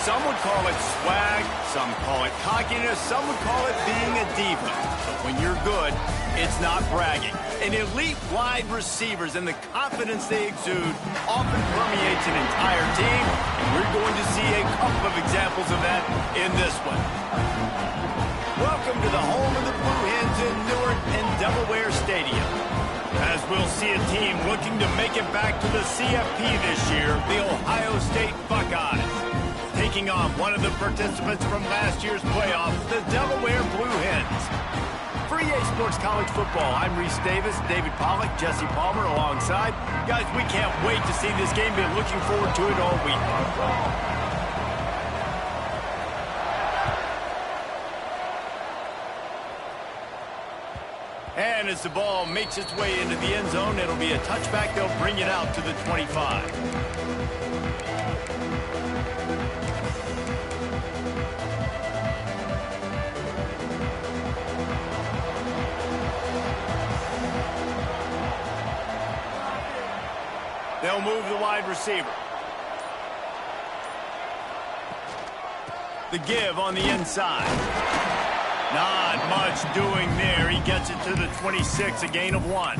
Some would call it swag, some call it cockiness, some would call it being a diva. But when you're good, it's not bragging. And elite wide receivers and the confidence they exude often permeates an entire team, and we're going to see a couple of examples of that in this one. Welcome to the home of the Blue Hens in Newark and Delaware Stadium. As we'll see a team looking to make it back to the CFP this year, the Ohio State Buckeyes. Taking on one of the participants from last year's playoffs, the Delaware Blue Hens. For EA Sports College Football, I'm Reese Davis, David Pollack, Jesse Palmer alongside. Guys, we can't wait to see this game. Been looking forward to it all week. And as the ball makes its way into the end zone, it'll be a touchback. They'll bring it out to the 25. They'll move the wide receiver. The give on the inside. Not much doing there. He gets it to the 26, a gain of 1.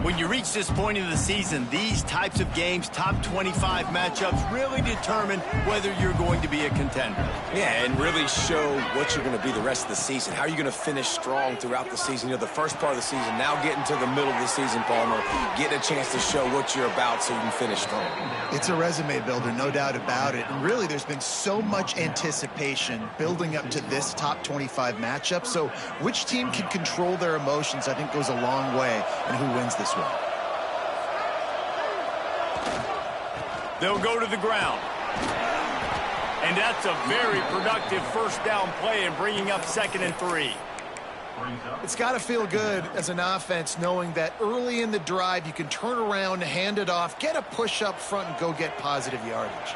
When you reach this point in the season, these types of games, top 25 matchups, really determine whether you're going to be a contender. Yeah, and really show what you're going to be the rest of the season. How are you going to finish strong throughout the season? You know, the first part of the season, now getting to the middle of the season, Palmer, getting a chance to show what you're about so you can finish strong. It's a resume builder, no doubt about it. And really, there's been so much anticipation building up to this top 25 matchup. So which team can control their emotions, I think, goes a long way in who wins this one. They'll go to the ground. And that's a very productive first down play and bringing up 2nd and 3. It's got to feel good as an offense knowing that early in the drive you can turn around, hand it off, get a push up front, and go get positive yardage.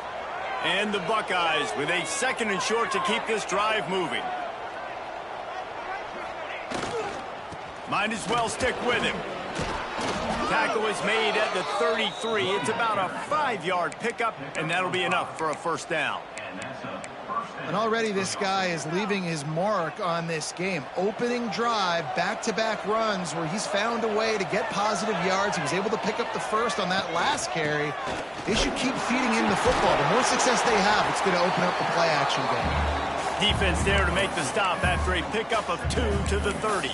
And the Buckeyes with a 2nd and short to keep this drive moving. Might as well stick with him. Tackle is made at the 33. It's about a 5-yard pickup, and that'll be enough for a first down. And already this guy is leaving his mark on this game. Opening drive, back-to-back runs where he's found a way to get positive yards. He was able to pick up the first on that last carry. They should keep feeding him the football. The more success they have, it's going to open up the play-action game. Defense there to make the stop after a pickup of 2 to the 30.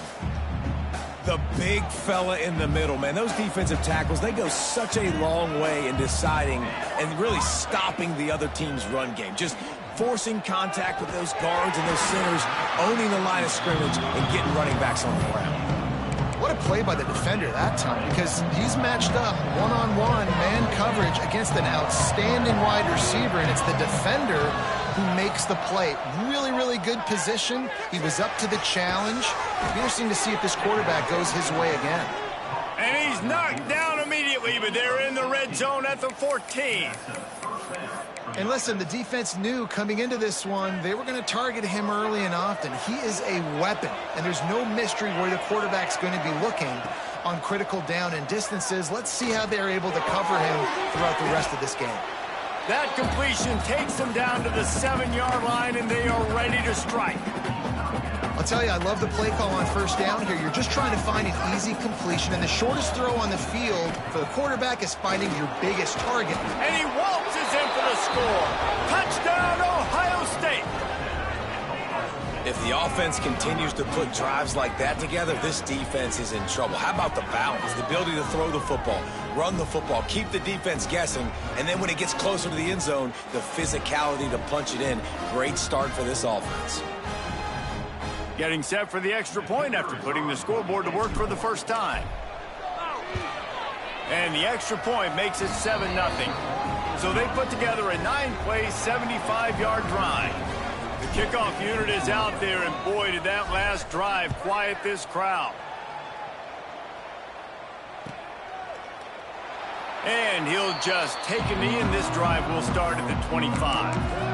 The big fella in the middle, man. Those defensive tackles, they go such a long way in deciding and really stopping the other team's run game. Just forcing contact with those guards and those centers, owning the line of scrimmage, and getting running backs on the ground. What a play by the defender that time, because he's matched up one-on-one man coverage against an outstanding wide receiver, and it's the defender who makes the play. Really, really good position. He was up to the challenge. It'll be interesting to see if this quarterback goes his way again. And he's knocked down immediately, but they're in the red zone at the 14. And listen, the defense knew coming into this one, they were going to target him early and often. He is a weapon, and there's no mystery where the quarterback's going to be looking on critical down and distances. Let's see how they're able to cover him throughout the rest of this game. That completion takes them down to the 7-yard line, and they are ready to strike. I'll tell you, I love the play call on first down here. You're just trying to find an easy completion, and the shortest throw on the field for the quarterback is finding your biggest target. And he waltzes in for the score. Touchdown, Ohio State. If the offense continues to put drives like that together, this defense is in trouble. How about the balance, the ability to throw the football, run the football, keep the defense guessing, and then when it gets closer to the end zone, the physicality to punch it in. Great start for this offense. Getting set for the extra point after putting the scoreboard to work for the first time. And the extra point makes it 7-0. So they put together a 9-play, 75-yard drive. The kickoff unit is out there, and boy, did that last drive quiet this crowd. And he'll just take a knee, and this drive will start at the 25.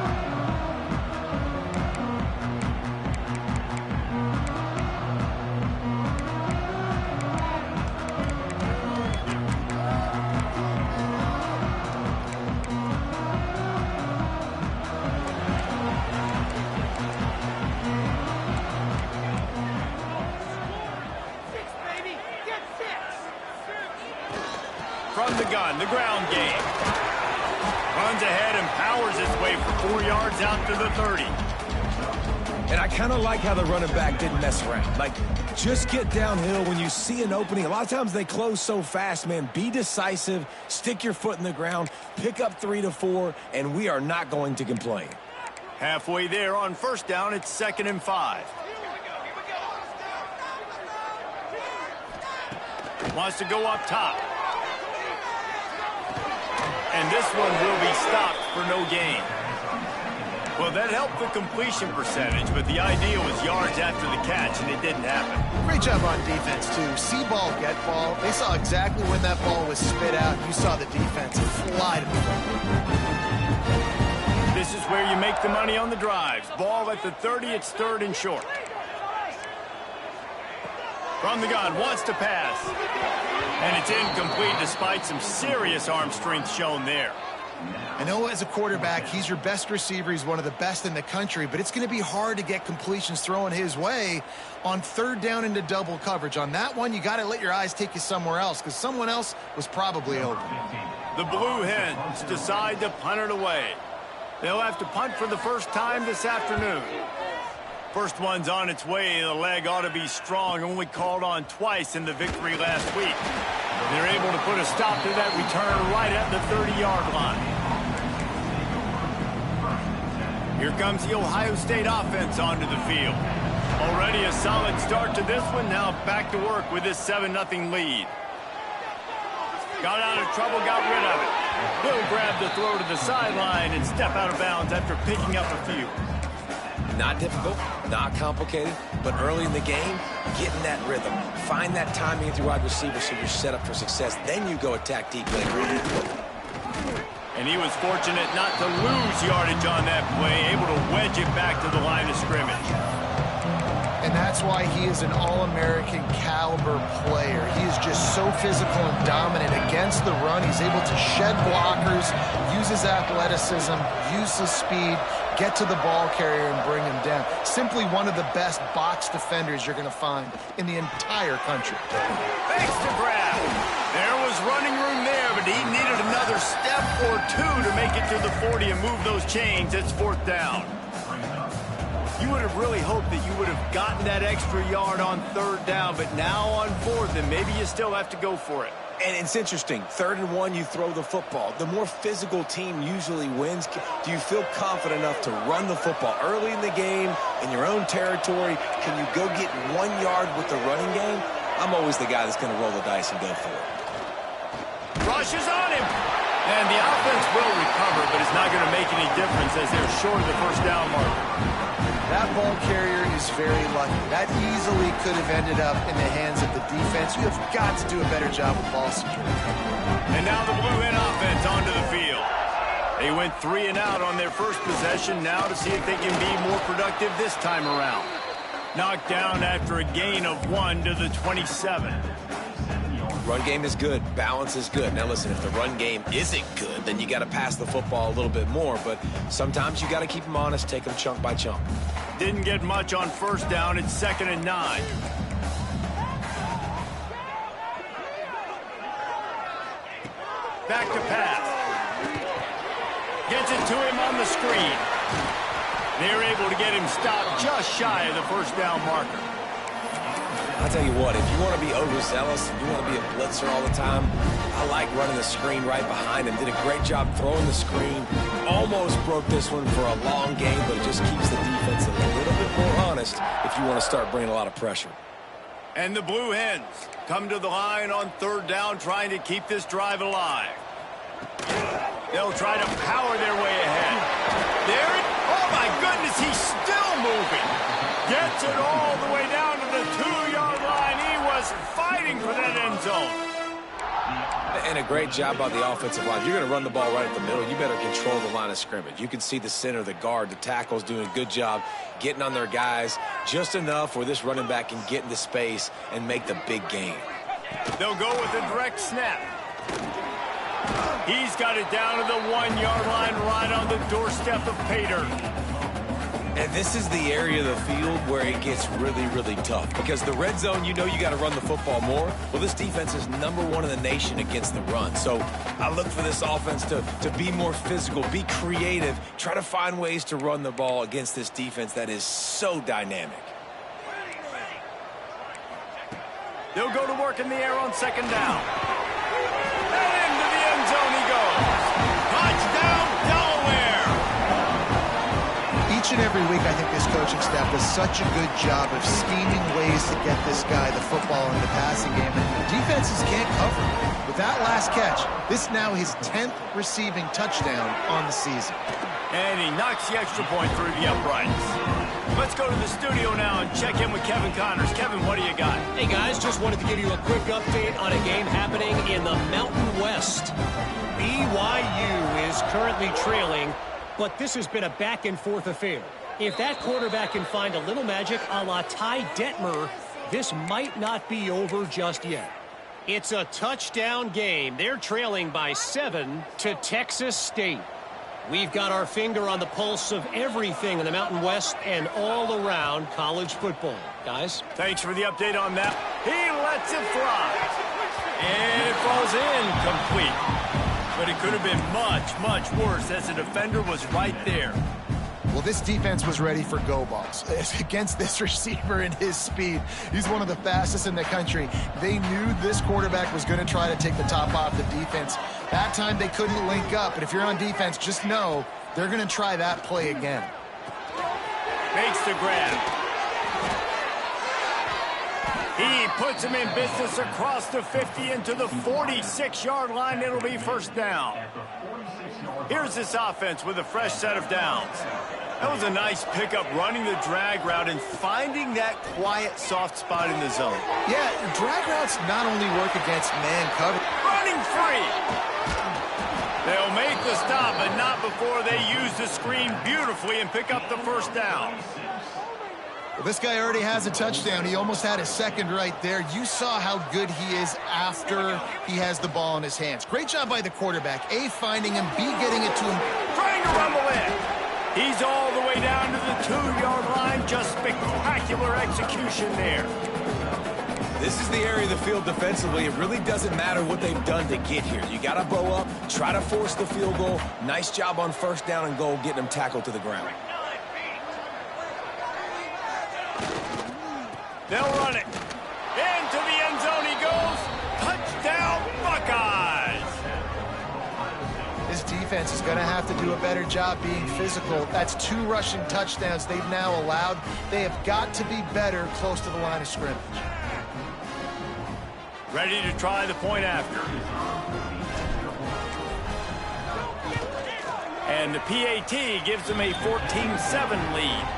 From the gun, the ground game. Runs ahead and powers his way for 4 yards out to the 30. And I kind of like how the running back didn't mess around. Like, just get downhill when you see an opening. A lot of times they close so fast, man. Be decisive, stick your foot in the ground, pick up 3 to 4, and we are not going to complain. Halfway there on first down, it's 2nd and 5. Wants to go up top. And this one will be stopped for no gain. Well, that helped the completion percentage, but the idea was yards after the catch, and it didn't happen. Great job on defense, too. See ball, get ball. They saw exactly when that ball was spit out. You saw the defense fly to the football. This is where you make the money on the drives. Ball at the 30, it's 3rd and short. From the gun, wants to pass. And it's incomplete despite some serious arm strength shown there. I know as a quarterback, he's your best receiver. He's one of the best in the country, but it's going to be hard to get completions thrown his way on 3rd down into double coverage. On that one, you got to let your eyes take you somewhere else because someone else was probably open. The Blue Hens decide to punt it away. They'll have to punt for the first time this afternoon. First one's on its way. The leg ought to be strong. Only called on twice in the victory last week. They're able to put a stop to that return right at the 30-yard line. Here comes the Ohio State offense onto the field. Already a solid start to this one. Now back to work with this 7-0 lead. Got out of trouble, got rid of it. Will grab the throw to the sideline and step out of bounds after picking up a few. Not difficult, not complicated, but early in the game, get in that rhythm. Find that timing with your wide receiver so you're set up for success. Then you go attack deep later. And he was fortunate not to lose yardage on that play, able to wedge it back to the line of scrimmage. And that's why he is an All-American caliber player. He is just so physical and dominant against the run. He's able to shed blockers, use his athleticism, use his speed, get to the ball carrier and bring him down. Simply one of the best box defenders you're going to find in the entire country. Thanks to grab. There was running room there, but he needed another step or two to make it to the 40 and move those chains. It's 4th down. You would have really hoped that you would have gotten that extra yard on 3rd down, but now on 4th, and maybe you still have to go for it. And it's interesting. 3rd and 1, you throw the football. The more physical team usually wins. Do you feel confident enough to run the football early in the game, in your own territory? Can you go get 1 yard with the running game? I'm always the guy that's going to roll the dice and go for it. Rushes on him. And the offense will recover, but it's not going to make any difference as they're short of the first down marker. That ball carrier is very lucky. That easily could have ended up in the hands of the defense. You have got to do a better job with ball security. And now the Blue Hen offense onto the field. They went 3 and out on their first possession, now to see if they can be more productive this time around. Knocked down after a gain of 1 to the 27. Run game is good. Balance is good. Now, listen, if the run game isn't good, then you got to pass the football a little bit more. But sometimes you got to keep them honest, take them chunk by chunk. Didn't get much on first down. It's 2nd and 9. Back to pass. Gets it to him on the screen. They're able to get him stopped just shy of the first down marker. I'll tell you what, if you want to be overzealous, if you want to be a blitzer all the time, I like running the screen right behind him. Did a great job throwing the screen. Almost broke this one for a long game, but it just keeps the defense a little bit more honest if you want to start bringing a lot of pressure. And the Blue Hens come to the line on 3rd down, trying to keep this drive alive. They'll try to power their way ahead. There it, oh my goodness, he's still moving. Gets it all the way down to the 2-yard line. He was fighting for that end zone. And a great job by the offensive line. If you're going to run the ball right at the middle, you better control the line of scrimmage. You can see the center, the guard, the tackles doing a good job getting on their guys just enough where this running back can get into space and make the big game. They'll go with a direct snap. He's got it down to the 1-yard line right on the doorstep of Pater. And this is the area of the field where it gets really, really tough. Because the red zone, you know you got to run the football more. Well, this defense is #1 in the nation against the run. So I look for this offense to be more physical, be creative, try to find ways to run the ball against this defense that is so dynamic. They'll go to work in the air on 2nd down. And into the end zone he goes. Touchdown, Delaware! Each and every week, I think this coaching staff does such a good job of scheming ways to get this guy the football in the passing game, and defenses can't cover him. With that last catch, this now his 10th receiving touchdown on the season. And he knocks the extra point through the uprights. Let's go to the studio now and check in with Kevin Connors. Kevin, what do you got? Hey, guys, just wanted to give you a quick update on a game happening in the Mountain West. BYU is currently trailing, but this has been a back-and-forth affair. If that quarterback can find a little magic a la Ty Detmer, this might not be over just yet. It's a touchdown game. They're trailing by 7 to Texas State. We've got our finger on the pulse of everything in the Mountain West and all around college football. Guys? Thanks for the update on that. He lets it fly. And it falls incomplete. But it could have been much, much worse as the defender was right there. Well, this defense was ready for go balls. Against this receiver and his speed, he's one of the fastest in the country. They knew this quarterback was going to try to take the top off the defense. That time they couldn't link up, and if you're on defense, just know they're going to try that play again. Makes the grab. He puts him in business across the 50 into the 46-yard line. It'll be 1st down. Here's this offense with a fresh set of downs. That was a nice pickup, running the drag route and finding that quiet, soft spot in the zone. Yeah, drag routes not only work against man cover. Running free. They'll make the stop, but not before they use the screen beautifully and pick up the 1st down. Well, this guy already has a touchdown. He almost had a second right there. You saw how good he is after he has the ball in his hands. Great job by the quarterback. A, finding him. B, getting it to him. Trying to rumble in. He's all the way down to the 2-yard line. Just spectacular execution there. This is the area of the field defensively. It really doesn't matter what they've done to get here. You got to bow up, try to force the field goal. Nice job on 1st down and goal, getting them tackled to the ground. They'll run it. Into the end zone he goes. Touchdown, Buckeyes. This defense is going to have to do a better job being physical. That's 2 rushing touchdowns they've now allowed. They have got to be better close to the line of scrimmage. Ready to try the point after. And the PAT gives them a 14-7 lead.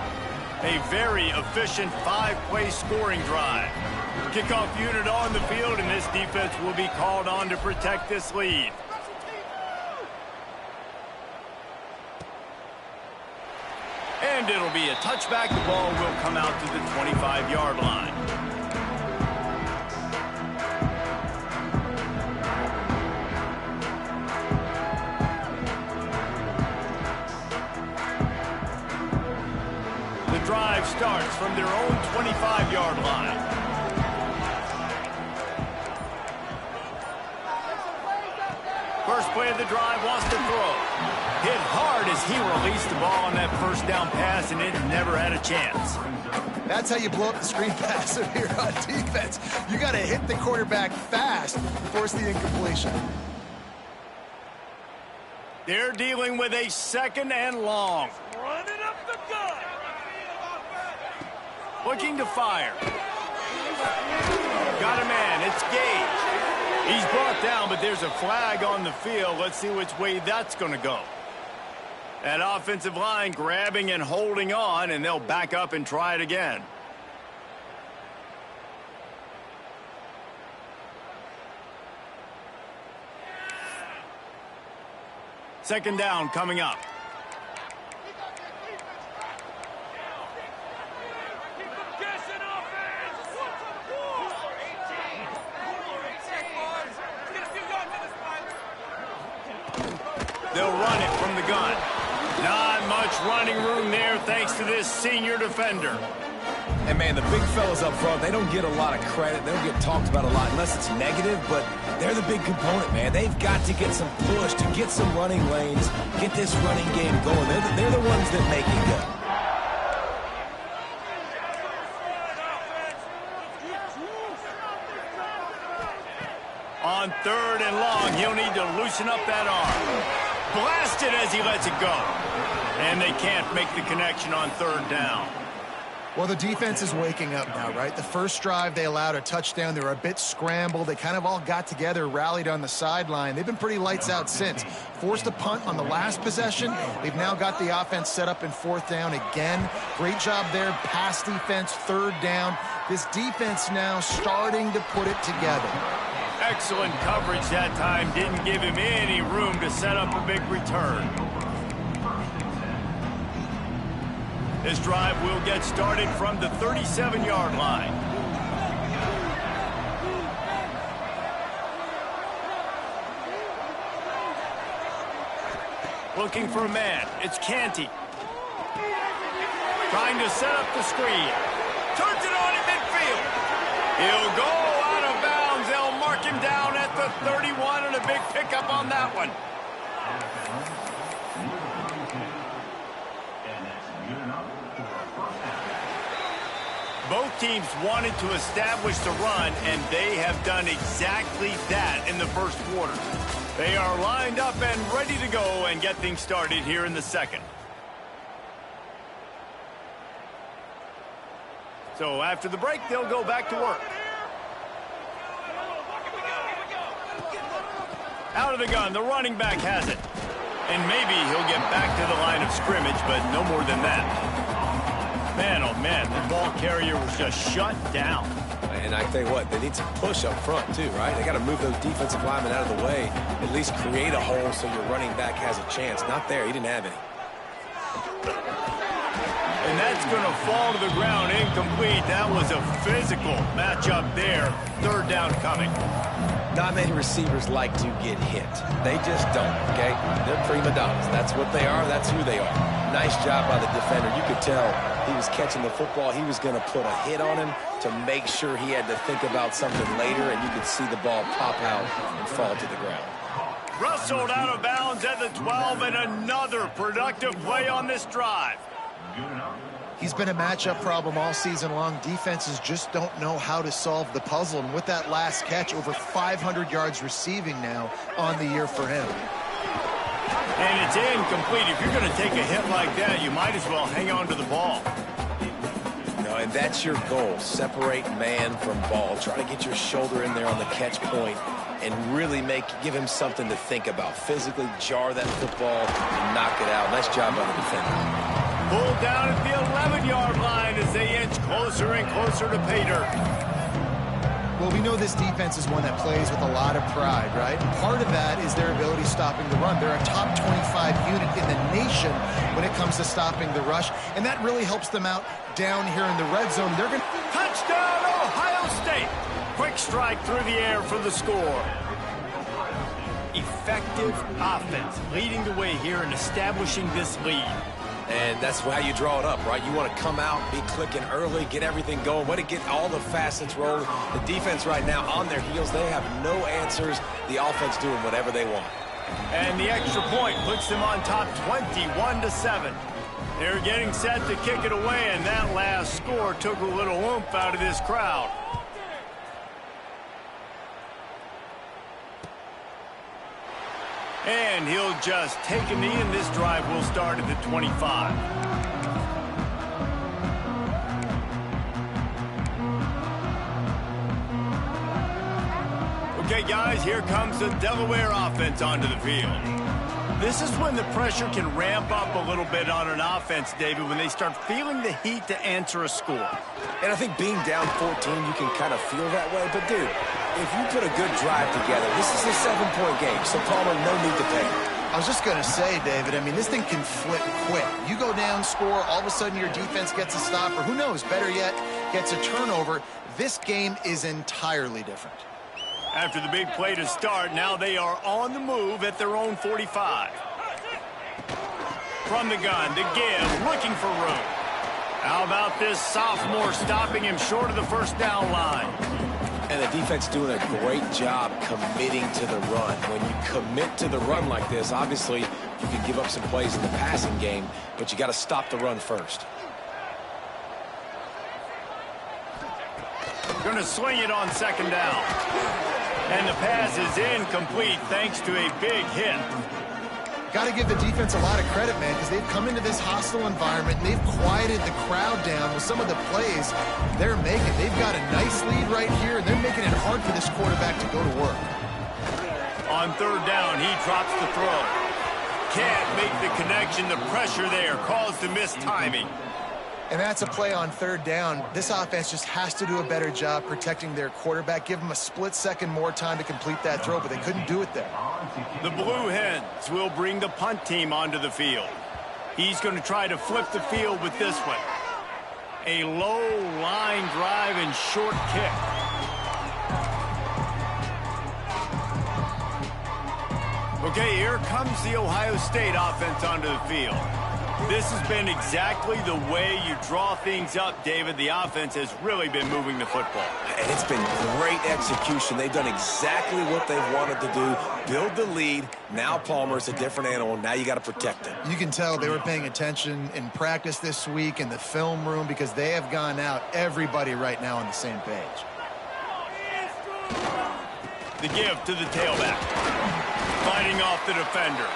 A very efficient 5-play scoring drive. Kickoff unit on the field, and this defense will be called on to protect this lead. And it'll be a touchback. The ball will come out to the 25-yard line. Drive starts from their own 25-yard line. First play of the drive, wants to throw. Hit hard as he released the ball on that 1st down pass, and it never had a chance. That's how you blow up the screen pass if you're on defense. You got to hit the quarterback fast to force the incompletion. They're dealing with a 2nd and long. Running up the gut. Looking to fire. Got a man. It's Gage. He's brought down, but there's a flag on the field. Let's see which way that's going to go. That offensive line grabbing and holding on, and they'll back up and try it again. Second down coming up. They'll run it from the gun. Not much running room there thanks to this senior defender. And, man, the big fellas up front, they don't get a lot of credit. They don't get talked about a lot unless it's negative, but they're the big component, man. They've got to get some push, to get some running lanes, get this running game going. They're the ones that make it go. On 3rd and long, he'll need to loosen up that arm. Blasted as he lets it go. And they can't make the connection on 3rd down. Well, the defense is waking up now, right? The first drive, they allowed a touchdown. They were a bit scrambled. They kind of all got together, rallied on the sideline. They've been pretty lights out since. Forced a punt on the last possession. They've now got the offense set up in 4th down again. Great job there. Pass defense, 3rd down. This defense now starting to put it together. Excellent coverage that time. Didn't give him any room to set up a big return. This drive will get started from the 37-yard line. Looking for a man. It's Canty. Trying to set up the screen. Turns it on in midfield. He'll go out of bounds. They'll mark him down at the 31 and a big pickup on that one. Both teams wanted to establish the run, and they have done exactly that in the first quarter. They are lined up and ready to go and get things started here in the second. So after the break, they'll go back to work. Out of the gun, the running back has it. And maybe he'll get back to the line of scrimmage, but no more than that. Man, oh man, the ball carrier was just shut down. And I tell you what, they need some push up front too, right? They got to move those defensive linemen out of the way, at least create a hole so your running back has a chance. Not there, he didn't have any. And that's going to fall to the ground incomplete. That was a physical matchup there. 3rd down coming. Not many receivers like to get hit. They just don't, okay? They're prima donnas. That's what they are. That's who they are. Nice job by the defender. You could tell he was catching the football. He was going to put a hit on him to make sure he had to think about something later, and you could see the ball pop out and fall to the ground. Rustled out of bounds at the 12, and another productive play on this drive. He's been a matchup problem all season long. Defenses just don't know how to solve the puzzle. And with that last catch, over 500 yards receiving now on the year for him. And it's incomplete. If you're going to take a hit like that, you might as well hang on to the ball. No, and that's your goal. Separate man from ball. Try to get your shoulder in there on the catch point and really give him something to think about. Physically jar that football and knock it out. Nice job by the defender. Pulled down at the 11-yard line as they inch closer and closer to pay dirt. Well, we know this defense is one that plays with a lot of pride, right? And part of that is their ability stopping the run. They're a top 25 unit in the nation when it comes to stopping the rush, and that really helps them out down here in the red zone. They're going to... Touchdown, Ohio State! Quick strike through the air for the score. Effective offense leading the way here and establishing this lead. And that's how you draw it up, right? You want to come out, be clicking early, get everything going, want to get all the facets rolling. The defense right now on their heels, they have no answers. The offense doing whatever they want. And the extra point puts them on top 21-7. They're getting set to kick it away, and that last score took a little oomph out of this crowd. And he'll just take a knee, and this drive will start at the 25. Okay, guys, here comes the Delaware offense onto the field. This is when the pressure can ramp up a little bit on an offense, David, when they start feeling the heat to answer a score. And I think being down 14, you can kind of feel that way. But, dude, if you put a good drive together, this is a 7-point game, so Palmer, no need to panic. I was just going to say, David, I mean, this thing can flip quick. You go down, score, all of a sudden your defense gets a stop, or who knows, better yet, gets a turnover. This game is entirely different. After the big play to start, now they are on the move at their own 45. from the gun. The give, looking for room. How about this sophomore stopping him short of the first down line? And the defense doing a great job committing to the run. When you commit to the run like this, obviously you can give up some plays in the passing game, but you got to stop the run first. Going to swing it on second down. And the pass is incomplete thanks to a big hit. Got to give the defense a lot of credit, man, because they've come into this hostile environment and they've quieted the crowd down with some of the plays they're making. They've got a nice lead right here, and they're making it hard for this quarterback to go to work. On third down, he drops the throw. Can't make the connection. The pressure there caused the missed timing. And that's a play on third down. This offense just has to do a better job protecting their quarterback. Give him a split second more time to complete that throw, but they couldn't do it there. The Blue Hens will bring the punt team onto the field. He's going to try to flip the field with this one. A low line drive and short kick. Okay, here comes the Ohio State offense onto the field. This has been exactly the way you draw things up, David. The offense has really been moving the football. And it's been great execution. They've done exactly what they've wanted to do. Build the lead. Now Palmer's a different animal. Now you got to protect him. You can tell they were paying attention in practice this week in the film room because they have gone out, everybody right now on the same page. The give to the tailback. Fighting off the defender.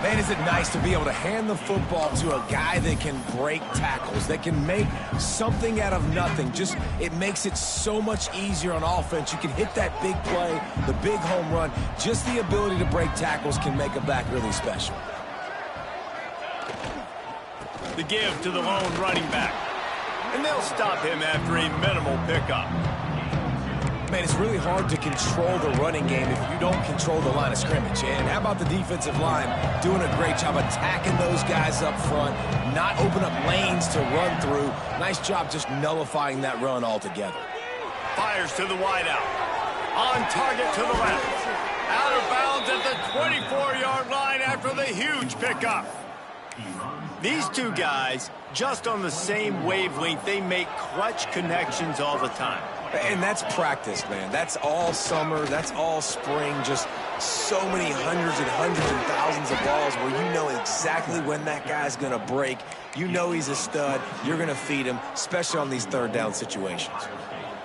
Man, is it nice to be able to hand the football to a guy that can break tackles, that can make something out of nothing. Just, it makes it so much easier on offense. You can hit that big play, the big home run. Just the ability to break tackles can make a back really special. The give to the lone running back. And they'll stop him after a minimal pickup. Man, it's really hard to control the running game if you don't control the line of scrimmage. And how about the defensive line doing a great job attacking those guys up front, not open up lanes to run through. Nice job just nullifying that run altogether. Fires to the wideout. On target to the left. Out of bounds at the 24-yard line after the huge pickup. These two guys, just on the same wavelength, they make clutch connections all the time. And that's practice, man. That's all summer. That's all spring. Just so many hundreds and thousands of balls where you know exactly when that guy's going to break. You know he's a stud. You're going to feed him, especially on these third down situations.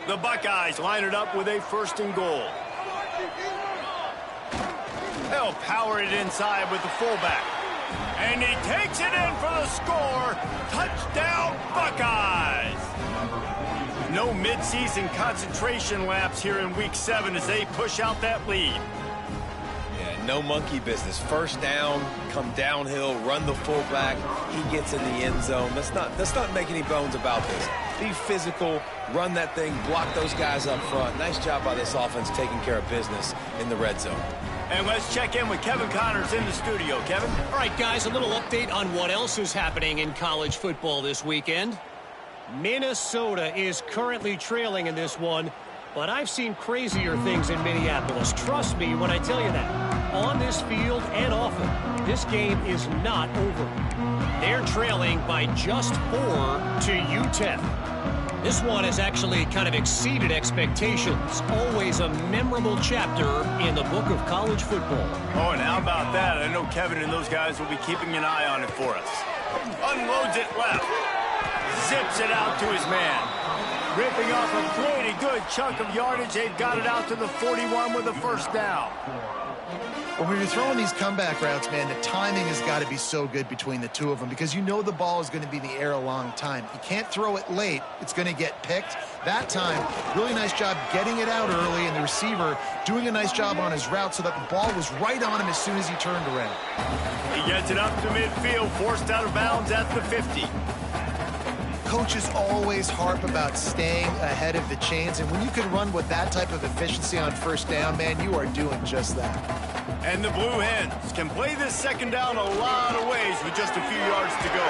The Buckeyes line it up with a first and goal. They'll power it inside with the fullback. And he takes it in for the score. Touchdown, Buckeyes! No midseason concentration laps here in Week 7 as they push out that lead. Yeah, no monkey business. First down, come downhill, run the fullback. He gets in the end zone. Let's not make any bones about this. Be physical, run that thing, block those guys up front. Nice job by this offense taking care of business in the red zone. And let's check in with Kevin Connors in the studio. Kevin? All right, guys, a little update on what else is happening in college football this weekend. Minnesota is currently trailing in this one, but I've seen crazier things in Minneapolis. Trust me when I tell you that. On this field and off it, this game is not over. They're trailing by just 4 to UTEP. This one has actually kind of exceeded expectations. Always a memorable chapter in the book of college football. Oh, and how about that? I know Kevin and those guys will be keeping an eye on it for us. Unloads it left. Zips it out to his man. Ripping off a pretty good chunk of yardage. They've got it out to the 41 with a first down. When you're throwing these comeback routes, man, the timing has got to be so good between the two of them because you know the ball is going to be in the air a long time. You can't throw it late. It's going to get picked. That time, really nice job getting it out early, and the receiver doing a nice job on his route so that the ball was right on him as soon as he turned around. He gets it up to midfield, forced out of bounds at the 50. Coaches always harp about staying ahead of the chains, and when you can run with that type of efficiency on first down, man, you are doing just that. And the Blue Hens can play this second down a lot of ways with just a few yards to go.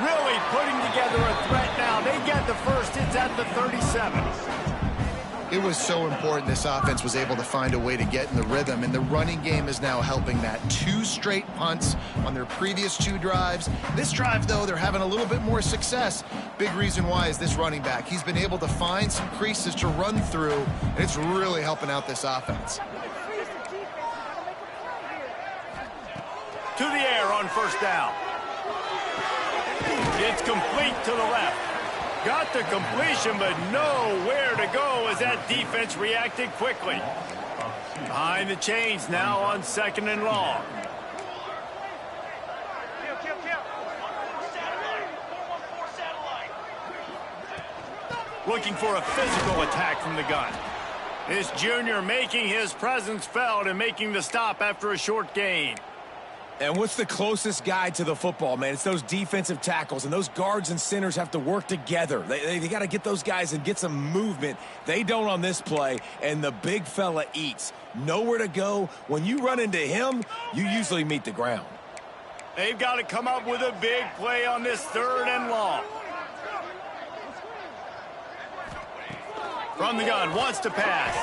Really putting together a threat now. They get the first. It's at the 37. It was so important this offense was able to find a way to get in the rhythm, and the running game is now helping that. 2 straight punts on their previous 2 drives. This drive, though, they're having a little bit more success. Big reason why is this running back. He's been able to find some creases to run through, and it's really helping out this offense. To the air on first down. It's complete to the left. Got the completion, but nowhere to go as that defense reacted quickly. Behind the chains now on 2nd and long. Looking for a physical attack from the gun. This junior making his presence felt and making the stop after a short gain. And what's the closest guy to the football, man? It's those defensive tackles, and those guards and centers have to work together. They got to get those guys and get some movement. They don't on this play, and the big fella eats. Nowhere to go. When you run into him, you usually meet the ground. They've got to come up with a big play on this 3rd and long. From the gun, wants to pass.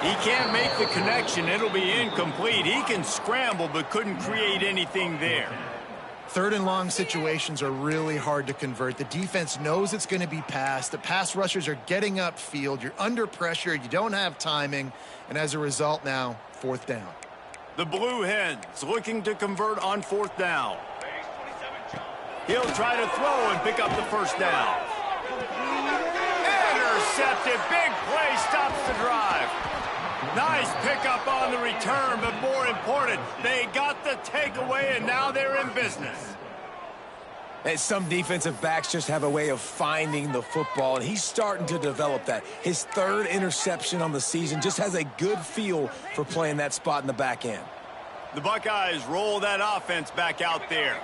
He can't make the connection. It'll be incomplete. He can scramble, but couldn't create anything there. 3rd and long situations are really hard to convert. The defense knows it's going to be passed. The pass rushers are getting upfield. You're under pressure. You don't have timing. And as a result now, 4th down. The Blue Hens looking to convert on 4th down. He'll try to throw and pick up the 1st down. Intercepted. Big play stops the drive. Nice pickup on the return, but more important, they got the takeaway, and now they're in business. And some defensive backs just have a way of finding the football, and he's starting to develop that. His 3rd interception on the season, just has a good feel for playing that spot in the back end. The Buckeyes roll that offense back out there.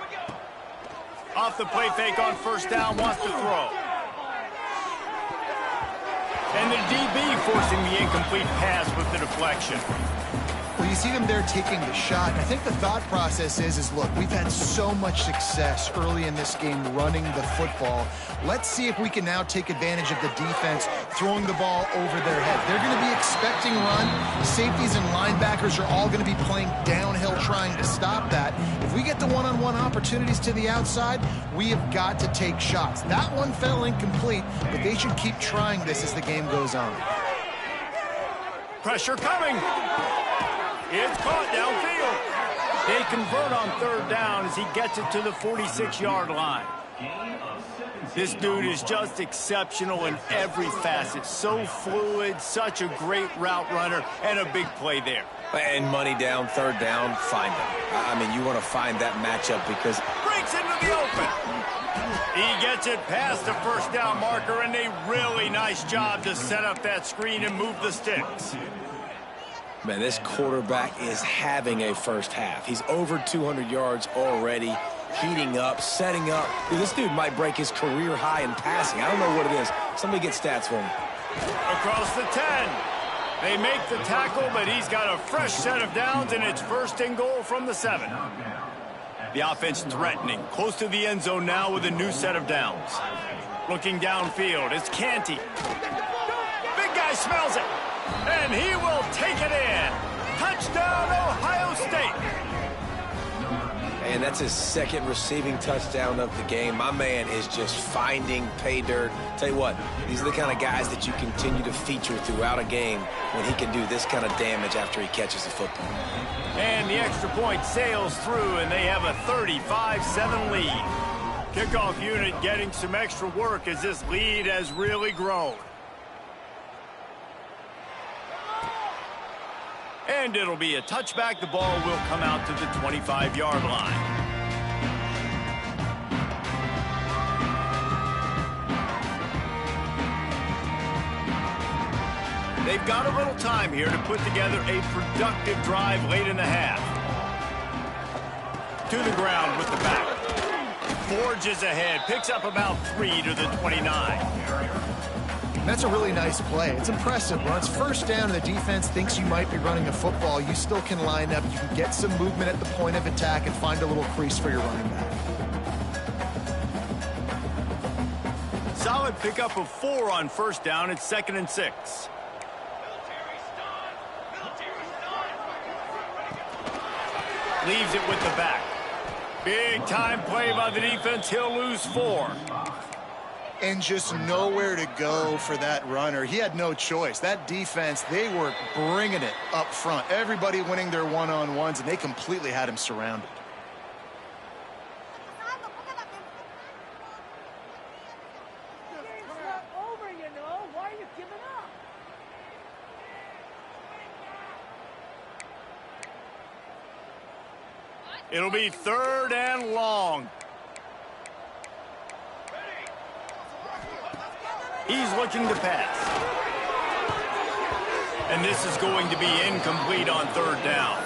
Off the play fake on 1st down, wants to throw. And the DB forcing the incomplete pass with the deflection. Well, you see them there taking the shot. I think the thought process is look, we've had so much success early in this game running the football. Let's see if we can now take advantage of the defense throwing the ball over their head. They're going to be expecting run. Safeties and linebackers are all going to be playing downhill trying to stop that. If we get the one-on-one opportunities to the outside, we have got to take shots. That one fell incomplete, but they should keep trying this as the game goes on. Pressure coming. It's caught downfield. They convert on 3rd down as he gets it to the 46-yard line. This dude is just exceptional in every facet. So fluid, such a great route runner, and a big play there. And money down, 3rd down, find him. I mean, you want to find that matchup because... Breaks into the open. He gets it past the 1st down marker, and a really nice job to set up that screen and move the sticks. Man, this quarterback is having a first half. He's over 200 yards already, heating up, setting up. Dude, this dude might break his career high in passing. I don't know what it is. Somebody get stats for him. Across the 10. They make the tackle, but he's got a fresh set of downs, and it's 1st and goal from the 7. The offense threatening, close to the end zone now with a new set of downs. Looking downfield, it's Canty. Big guy smells it. And he will take it in. Touchdown, Ohio State. And that's his 2nd receiving touchdown of the game. My man is just finding pay dirt. Tell you what, these are the kind of guys that you continue to feature throughout a game when he can do this kind of damage after he catches the football. And the extra point sails through, and they have a 35-7 lead. Kickoff unit getting some extra work as this lead has really grown. And it'll be a touchback. The ball will come out to the 25-yard line. They've got a little time here to put together a productive drive late in the half. To the ground with the back. Forges ahead. Picks up about 3 to the 29. That's a really nice play. It's impressive. When it's 1st down and the defense thinks you might be running a football, you still can line up. You can get some movement at the point of attack and find a little crease for your running back. solid pickup of 4 on first down. It's 2nd and 6. Leaves it with the back. Big time play by the defense. He'll lose 4. And just nowhere to go for that runner. He had no choice. That defense, they were bringing it up front. Everybody winning their one-on-ones, and they completely had him surrounded. It's not over, you know. Why are you giving up? It'll be 3rd and long. He's looking to pass. And this is going to be incomplete on 3rd down.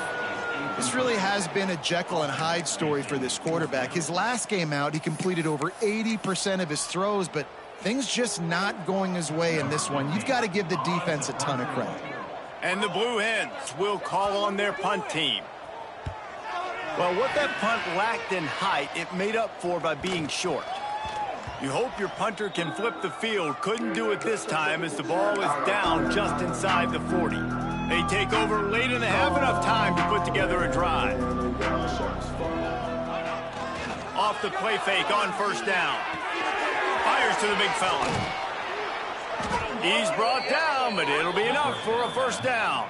This really has been a Jekyll and Hyde story for this quarterback. His last game out, he completed over 80% of his throws, but things just not going his way in this one. You've got to give the defense a ton of credit. And the Blue Hens will call on their punt team. Well, what that punt lacked in height, it made up for by being short. You hope your punter can flip the field. Couldn't do it this time as the ball is down just inside the 40. They take over late in the half, enough time to put together a drive. Off the play fake on first down. Fires to the big fella. He's brought down, but it'll be enough for a first down.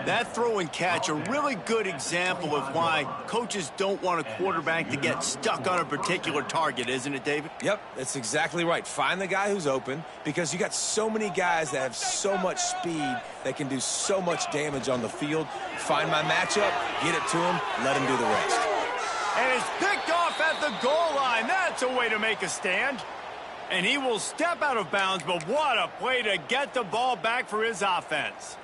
That throw and catch, a really good example of why coaches don't want a quarterback to get stuck on a particular target, isn't it, David? Yep, that's exactly right. Find the guy who's open, because you got so many guys that have so much speed that can do so much damage on the field. Find my matchup, get it to him, let him do the rest. And it's picked off at the goal line. That's a way to make a stand. And he will step out of bounds, but what a play to get the ball back for his offense.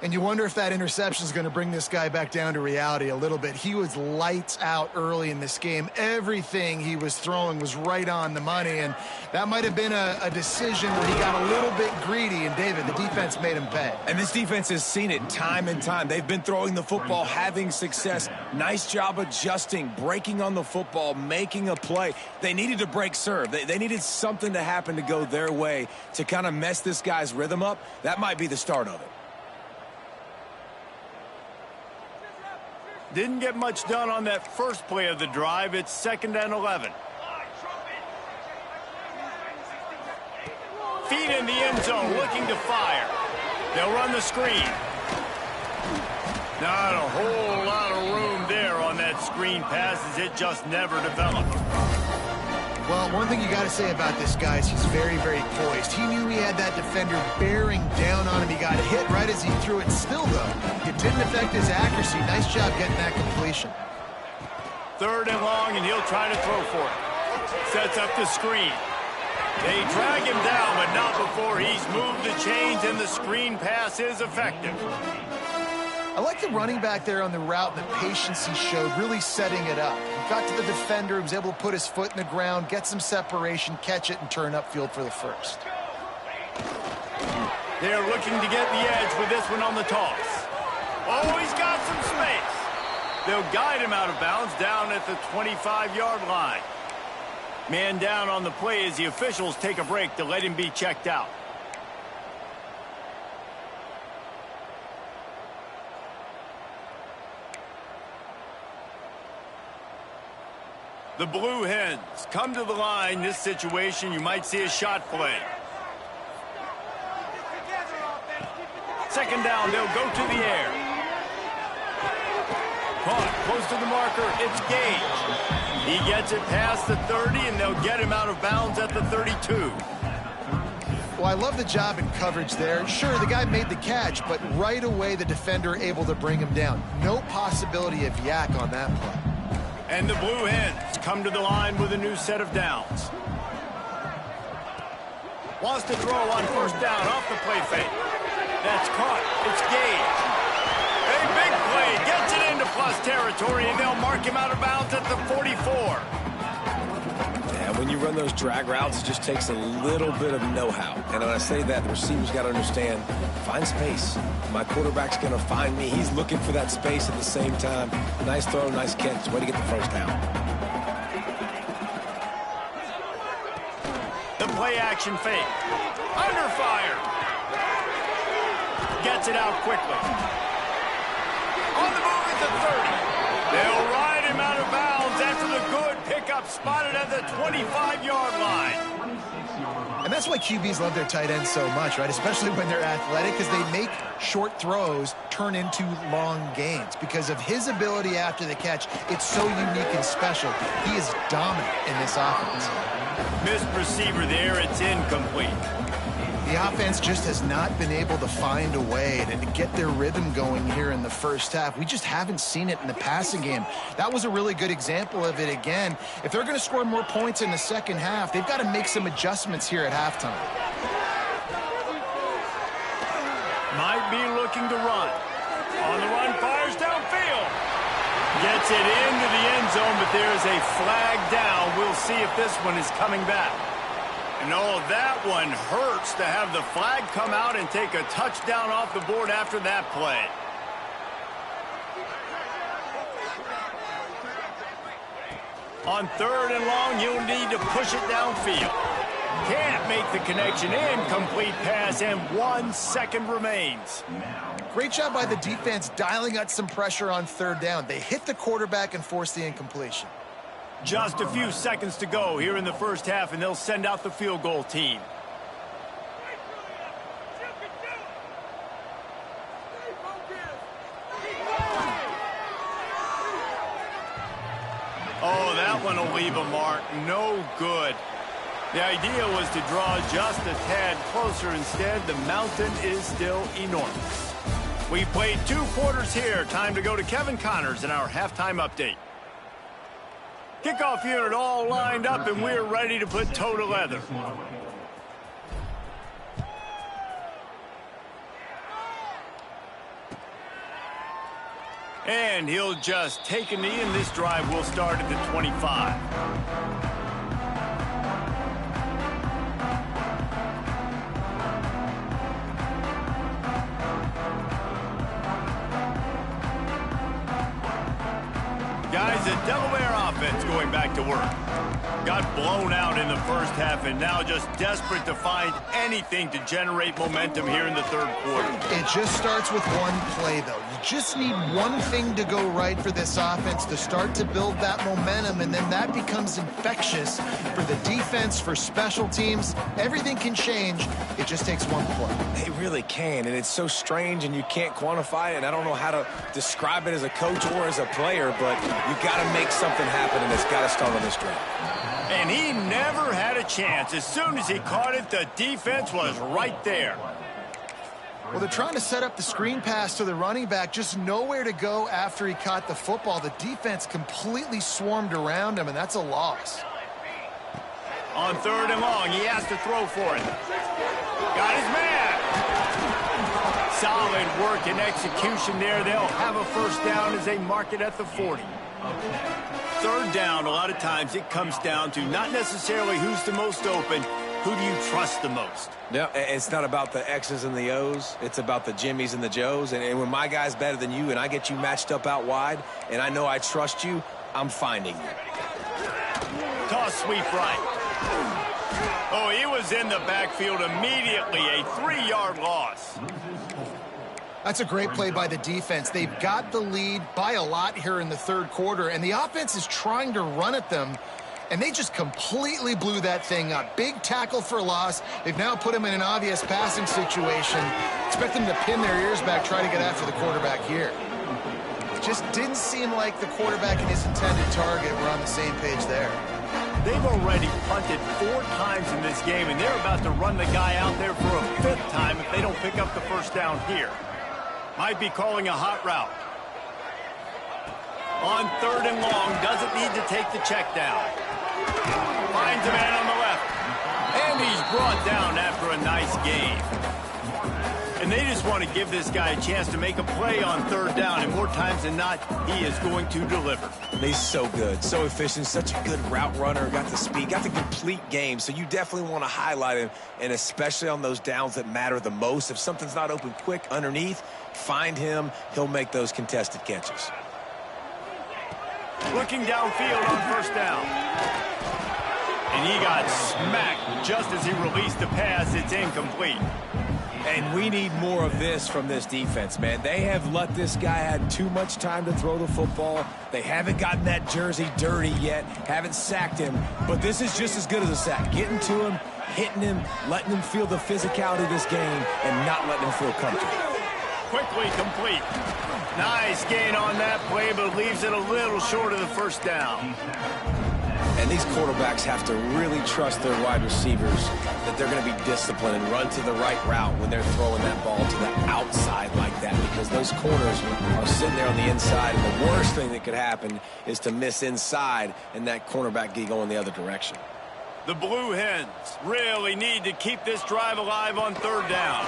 And you wonder if that interception is going to bring this guy back down to reality a little bit. He was lights out early in this game. Everything he was throwing was right on the money, and that might have been a decision where he got a little bit greedy, and David, the defense made him pay. And this defense has seen it time and time. They've been throwing the football, having success. Nice job adjusting, breaking on the football, making a play. They needed to break serve. They needed something to happen to go their way to kind of mess this guy's rhythm up. That might be the start of it. Didn't get much done on that first play of the drive. It's 2nd and 11. Feet in the end zone, looking to fire. They'll run the screen. Not a whole lot of room there on that screen pass, as it just never developed. Well, one thing you got to say about this guy is he's very, very poised. He knew he had that defender bearing down on him. He got hit right as he threw it. Still, though, it didn't affect his accuracy. Nice job getting that completion. 3rd and long, and he'll try to throw for it. Sets up the screen. They drag him down, but not before he's moved the chains, and the screen pass is effective. I like the running back there on the route and the patience he showed, really setting it up. He got to the defender, he was able to put his foot in the ground, get some separation, catch it, and turn upfield for the first. They're looking to get the edge with this one on the toss. Oh, he's got some space. They'll guide him out of bounds down at the 25-yard line. Man down on the play as the officials take a break to let him be checked out. The Blue Hens come to the line. This situation, you might see a shot play. 2nd down, they'll go to the air. Caught close to the marker, it's Gage. He gets it past the 30, and they'll get him out of bounds at the 32. Well, I love the job in coverage there. Sure, the guy made the catch, but right away the defender able to bring him down. No possibility of yak on that play. And the Blue Hens come to the line with a new set of downs. Wants to throw on first down off the play fake. That's caught. It's Gage. A big play. Gets it into plus territory, and they'll mark him out of bounds at the 44. Yeah, when you run those drag routes, it just takes a little bit of know-how. And when I say that, the receiver's got to understand, find space. My quarterback's going to find me. He's looking for that space at the same time. Nice throw, nice catch. Way to get the first down. The play-action fake. Under fire. Gets it out quickly. On the move at the 30. They'll ride him out of bounds after the good pickup spotted at the 25-yard line. And that's why QBs love their tight ends so much, right? Especially when they're athletic, because they make short throws turn into long gains. Because of his ability after the catch, it's so unique and special. He is dominant in this offense. Missed receiver there. It's incomplete. The offense just has not been able to find a way to get their rhythm going here in the first half. We just haven't seen it in the passing game. That was a really good example of it again. If they're going to score more points in the second half, they've got to make some adjustments here at halftime. Might be looking to run. On the run, fires downfield. Gets it into the end zone, but there's a flag down. We'll see if this one is coming back. And oh, that one hurts to have the flag come out and take a touchdown off the board after that play. On 3rd and long, you'll need to push it downfield. Can't make the connection. Incomplete pass, and 1 second remains. Great job by the defense dialing up some pressure on 3rd down. They hit the quarterback and forced the incompletion. Just a few seconds to go here in the first half, and they'll send out the field goal team. Oh, that one will leave a mark. No good. The idea was to draw just a tad closer. Instead, the mountain is still enormous. We played 2 quarters here. Time to go to Kevin Connors in our halftime update. Kickoff unit all lined up, and we're ready to put toe to leather. And he'll just take a knee, and this drive will start at the 25. Guys, the Delaware offense going back to work. Got blown out in the first half and now just desperate to find anything to generate momentum here in the 3rd quarter. It just starts with one play, though. You just need one thing to go right for this offense to start to build that momentum, and then that becomes infectious for the defense, for special teams. Everything can change. It just takes one play. It really can, and it's so strange, and you can't quantify it, and I don't know how to describe it as a coach or as a player, but you got to make something happen, and it's got to start on this drive. And he never had a chance. As soon as he caught it, the defense was right there. Well, they're trying to set up the screen pass to the running back, just nowhere to go after he caught the football. The defense completely swarmed around him, and that's a loss. On 3rd and long, he has to throw for it. Got his man. Solid work and execution there. They'll have a first down as they mark it at the 40. 3rd down, a lot of times it comes down to not necessarily who's the most open, who do you trust the most? Yeah, it's not about the X's and the O's. It's about the Jimmies and the Joes. And when my guy's better than you and I get you matched up out wide and I know I trust you, I'm finding you. Toss sweep right. Oh, he was in the backfield immediately. A 3-yard loss. That's a great play by the defense. They've got the lead by a lot here in the 3rd quarter, and the offense is trying to run at them, and they just completely blew that thing up. Big tackle for loss. They've now put them in an obvious passing situation. Expect them to pin their ears back, try to get after the quarterback here. It just didn't seem like the quarterback and his intended target were on the same page there. They've already punted 4 times in this game, and they're about to run the guy out there for a 5th time if they don't pick up the first down here. Might be calling a hot route. On 3rd and long, doesn't need to take the check down. Finds a man on the left. And he's brought down after a nice gain. And they just want to give this guy a chance to make a play on 3rd down, and more times than not, he is going to deliver. He's so good, so efficient, such a good route runner, got the speed, got the complete game, so you definitely want to highlight him, and especially on those downs that matter the most. If something's not open quick underneath, find him, he'll make those contested catches. Looking downfield on 1st down. And he got smacked just as he released the pass. It's incomplete. And we need more of this from this defense, man. They have let this guy have too much time to throw the football. They haven't gotten that jersey dirty yet, haven't sacked him. But this is just as good as a sack. Getting to him, hitting him, letting him feel the physicality of this game, and not letting him feel comfortable. Quickly complete. Nice gain on that play, but leaves it a little short of the first down. And these quarterbacks have to really trust their wide receivers that they're going to be disciplined and run to the right route when they're throwing that ball to the outside like that, because those corners are sitting there on the inside, and the worst thing that could happen is to miss inside and that cornerback get going the other direction. The Blue Hens really need to keep this drive alive on third down.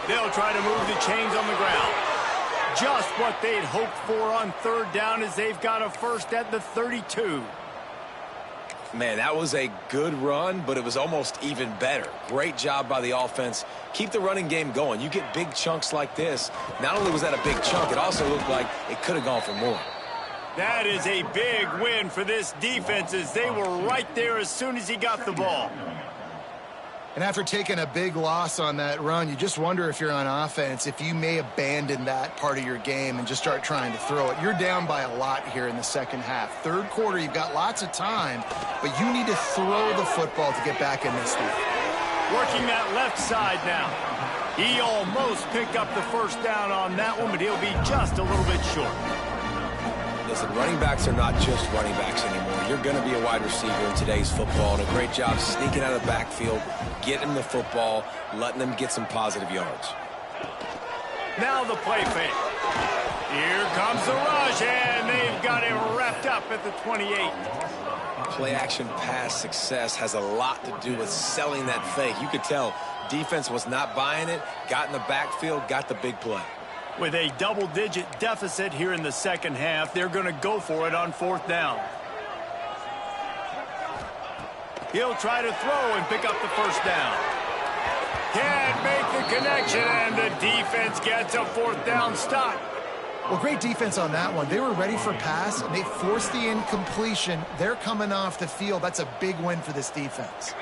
They'll try to move the chains on the ground. Just what they'd hoped for on third down as they've got a first at the 32. Man, that was a good run, but it was almost even better. Great job by the offense. Keep the running game going. You get big chunks like this. Not only was that a big chunk, it also looked like it could have gone for more. That is a big win for this defense, as they were right there as soon as he got the ball. And after taking a big loss on that run, you just wonder if you're on offense, if you may abandon that part of your game and just start trying to throw it. You're down by a lot here in the second half. Third quarter, you've got lots of time, but you need to throw the football to get back in this league. Working that left side now. He almost picked up the first down on that one, but he'll be just a little bit short. Listen, running backs are not just running backs anymore. You're going to be a wide receiver in today's football, and a great job sneaking out of the backfield, getting the football, letting them get some positive yards. Now the play fake. Here comes the rush, and they've got him wrapped up at the 28. Play-action pass success has a lot to do with selling that fake. You could tell defense was not buying it, got in the backfield, got the big play. With a double-digit deficit here in the second half, they're going to go for it on fourth down. He'll try to throw and pick up the first down. Can't make the connection, and the defense gets a fourth down stop. Well, great defense on that one. They were ready for pass, and they forced the incompletion. They're coming off the field. That's a big win for this defense.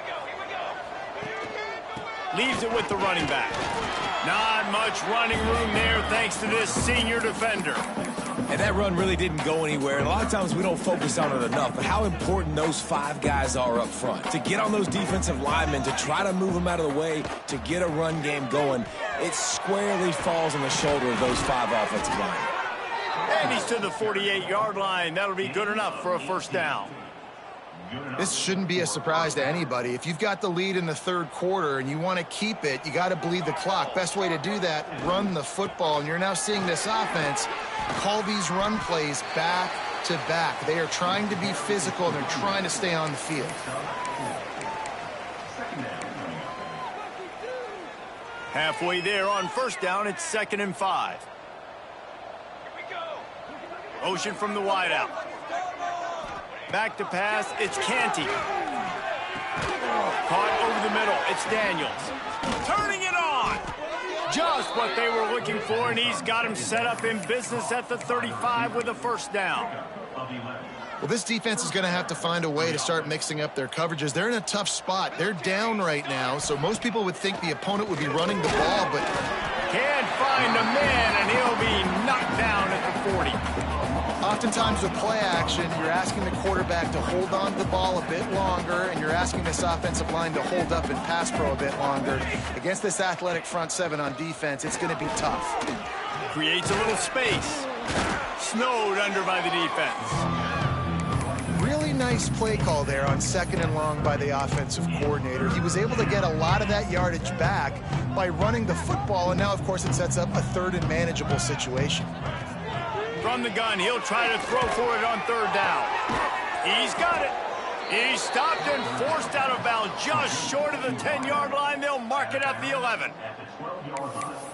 Leaves it with the running back. Not much running room there thanks to this senior defender. And that run really didn't go anywhere. And a lot of times we don't focus on it enough, but how important those five guys are up front. To get on those defensive linemen, to try to move them out of the way, to get a run game going, it squarely falls on the shoulder of those five offensive linemen. And he's to the 48-yard line. That'll be good enough for a first down. This shouldn't be a surprise to anybody. If you've got the lead in the third quarter and you want to keep it, you got to bleed the clock. Best way to do that, run the football. And you're now seeing this offense call these run plays back to back. They are trying to be physical. They're trying to stay on the field. Halfway there on first down, it's 2nd and 5. Motion from the wideout. Back to pass, it's Canty. Caught over the middle, it's Daniels. Turning it on! Just what they were looking for, and he's got him set up in business at the 35 with a first down. Well, this defense is going to have to find a way to start mixing up their coverages. They're in a tough spot. They're down right now, so most people would think the opponent would be running the ball, but can't find a man, and he'll be knocked down at the 40. Oftentimes with play action, you're asking the quarterback to hold on to the ball a bit longer, and you're asking this offensive line to hold up and pass pro a bit longer. Against this athletic front seven on defense, it's going to be tough. Creates a little space. Snowed under by the defense. Really nice play call there on 2nd and long by the offensive coordinator. He was able to get a lot of that yardage back by running the football, and now, of course, it sets up a 3rd and manageable situation. From the gun, he'll try to throw for it on 3rd down. He's got it. He's stopped and forced out of bounds just short of the 10-yard line. They'll mark it at the 11.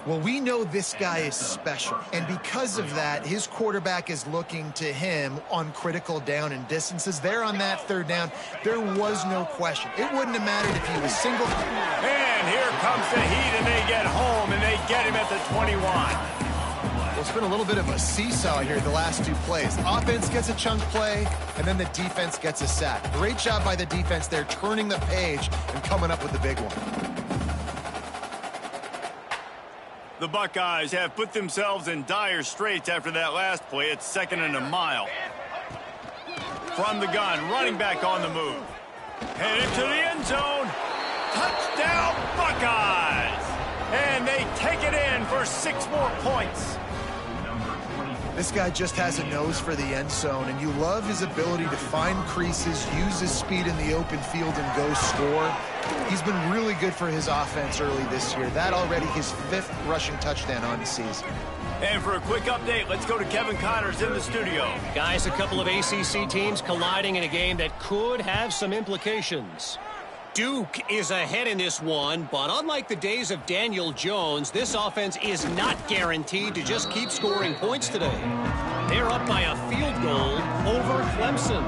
Well, we know this guy is special, and because of that, his quarterback is looking to him on critical down and distances. There on that 3rd down, there was no question. It wouldn't have mattered if he was single. And here comes the heat, and they get home, and they get him at the 21. Well, it's been a little bit of a seesaw here the last two plays. Offense gets a chunk play, and then the defense gets a sack. Great job by the defense there, turning the page and coming up with the big one. The Buckeyes have put themselves in dire straits after that last play. It's 2nd and a mile. From the gun, running back on the move. Headed to the end zone. Touchdown, Buckeyes! And they take it in for 6 more points. This guy just has a nose for the end zone, and you love his ability to find creases, use his speed in the open field, and go score. He's been really good for his offense early this year. That already his 5th rushing touchdown on the season. And for a quick update, let's go to Kevin Connors in the studio. Guys, a couple of ACC teams colliding in a game that could have some implications. Duke is ahead in this one, but unlike the days of Daniel Jones, this offense is not guaranteed to just keep scoring points today. They're up by a field goal over Clemson.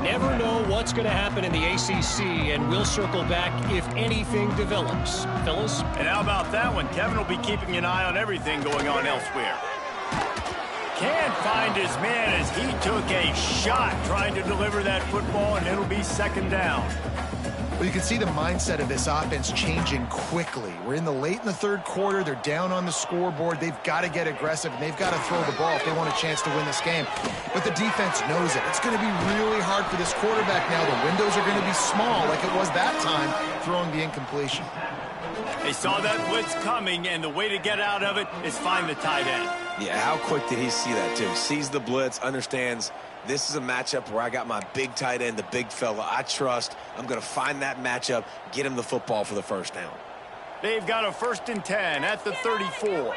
Never know what's going to happen in the ACC, and we'll circle back if anything develops. Fellas? And how about that one? Kevin will be keeping an eye on everything going on elsewhere. Can't find his man as he took a shot trying to deliver that football, and it'll be 2nd down. Well, you can see the mindset of this offense changing quickly. We're in the late in the 3rd quarter. They're down on the scoreboard. They've got to get aggressive, and they've got to throw the ball if they want a chance to win this game. But the defense knows it. It's going to be really hard for this quarterback now. The windows are going to be small like it was that time throwing the incompletion. They saw that blitz coming, and the way to get out of it is find the tight end. Yeah, how quick did he see that, too? Sees the blitz, understands this is a matchup where I got my big tight end, the big fella I trust. I'm going to find that matchup, get him the football for the 1st down. They've got a 1st and 10 at the 34.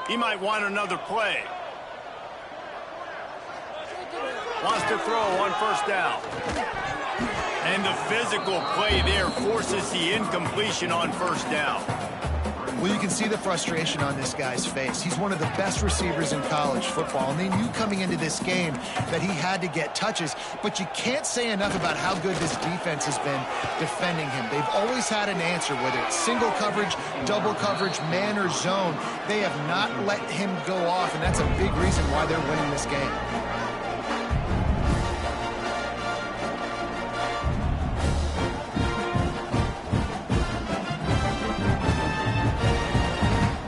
He might want another play. Wants to throw on 1st down. And the physical play there forces the incompletion on 1st down. Well, you can see the frustration on this guy's face. He's one of the best receivers in college football, and they knew coming into this game that he had to get touches, but you can't say enough about how good this defense has been defending him. They've always had an answer, whether it's single coverage, double coverage, man or zone. They have not let him go off, and that's a big reason why they're winning this game.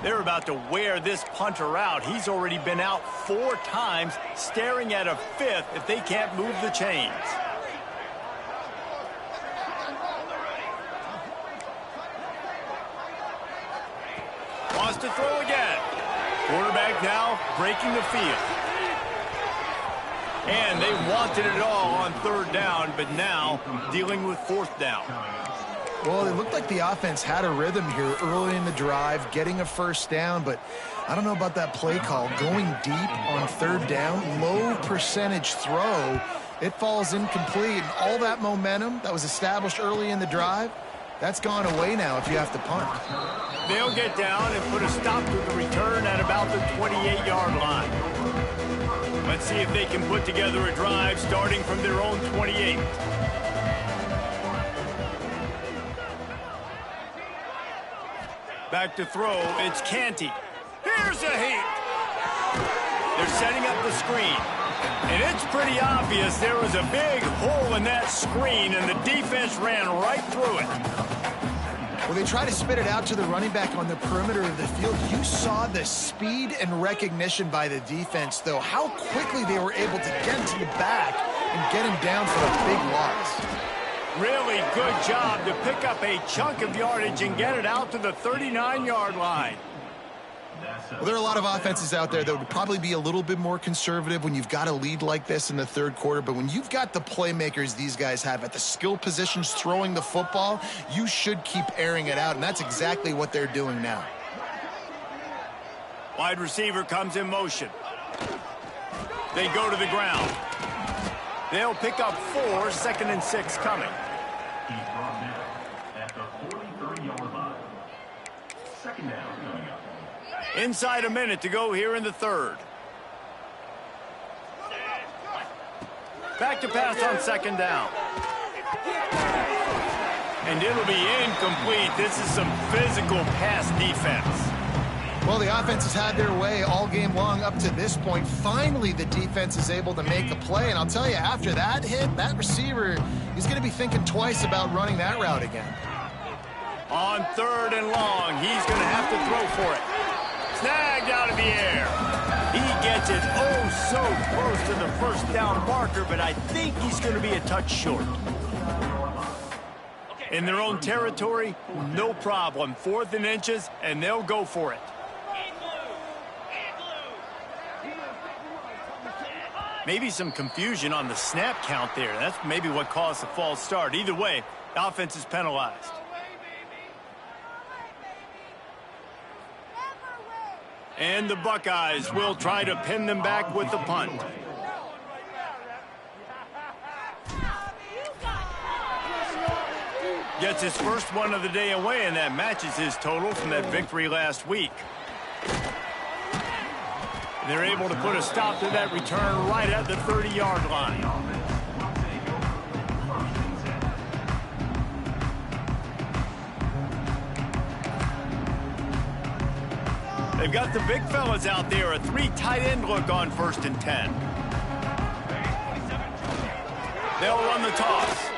They're about to wear this punter out. He's already been out 4 times, staring at a 5th if they can't move the chains. Wants to throw again. Quarterback now breaking the field. And they wanted it all on 3rd down, but now dealing with 4th down. Well, it looked like the offense had a rhythm here early in the drive, getting a 1st down, but I don't know about that play call. Going deep on 3rd down, low percentage throw, it falls incomplete. And all that momentum that was established early in the drive, that's gone away now if you have to punt. They'll get down and put a stop to the return at about the 28-yard line. Let's see if they can put together a drive starting from their own 28. Back to throw, it's Canty. Here's a heat. They're setting up the screen. And it's pretty obvious there was a big hole in that screen, and the defense ran right through it. Well, they try to spit it out to the running back on the perimeter of the field. You saw the speed and recognition by the defense, though, how quickly they were able to get to the back and get him down for a big loss. Really good job to pick up a chunk of yardage and get it out to the 39-yard line. Well, there are a lot of offenses out there that would probably be a little bit more conservative when you've got a lead like this in the 3rd quarter, but when you've got the playmakers these guys have at the skill positions throwing the football, you should keep airing it out, and that's exactly what they're doing now. Wide receiver comes in motion. They go to the ground. They'll pick up 4, 2nd and 6 coming. He's brought down at the 43-yard line. 2nd down coming up. Inside a minute to go here in the 3rd. Back to pass on 2nd down. And it'll be incomplete. This is some physical pass defense. Well, the offense has had their way all game long up to this point. Finally, the defense is able to make a play. And I'll tell you, after that hit, that receiver, he's going to be thinking twice about running that route again. On 3rd and long, he's going to have to throw for it. Snagged out of the air. He gets it oh so close to the first down marker, but I think he's going to be a touch short. In their own territory, no problem. 4th and inches, and they'll go for it. Maybe some confusion on the snap count there. That's maybe what caused the false start. Either way, the offense is penalized. And the Buckeyes will try to pin them back with the punt. Gets his first one of the day away, and that matches his total from that victory last week. They're able to put a stop to that return right at the 30-yard line. They've got the big fellas out there, a 3 tight end look on 1st and 10. They'll run the toss.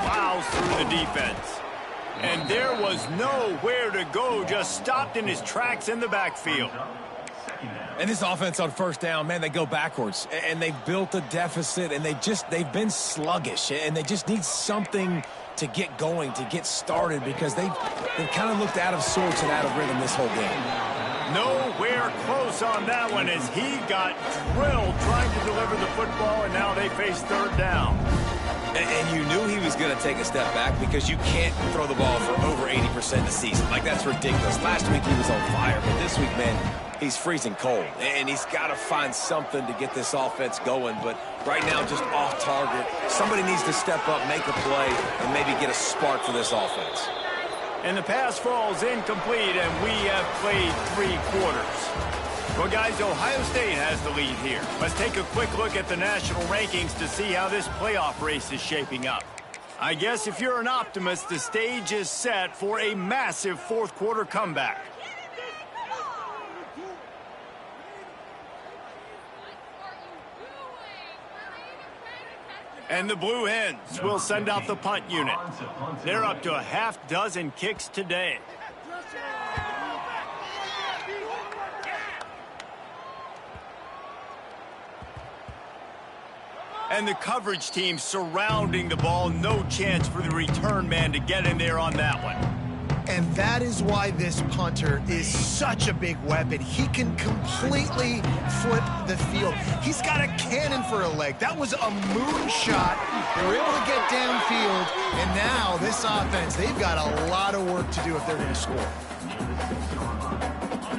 Plows through the defense. And there was nowhere to go, just stopped in his tracks in the backfield. And this offense on 1st down, man, they go backwards. And they've built a deficit, and they've been sluggish. And they just need something to get going, to get started, because they've kind of looked out of sorts and out of rhythm this whole game. Nowhere close on that one as he got drilled trying to deliver the football, and now they face 3rd down. And you knew he was going to take a step back because you can't throw the ball for over 80% a season. Like, that's ridiculous. Last week he was on fire, but this week, man, he's freezing cold. And he's got to find something to get this offense going. But right now, just off target. Somebody needs to step up, make a play, and maybe get a spark for this offense. And the pass falls incomplete, and we have played 3 quarters. Well, guys, Ohio State has the lead here. Let's take a quick look at the national rankings to see how this playoff race is shaping up. I guess if you're an optimist, the stage is set for a massive 4th quarter comeback. And the Blue Hens will send out the punt unit. They're up to a half-dozen kicks today. And the coverage team surrounding the ball. No chance for the return man to get in there on that one. And that is why this punter is such a big weapon. He can completely flip the field. He's got a cannon for a leg. That was a moonshot. They were able to get downfield, and now this offense, they've got a lot of work to do if they're going to score.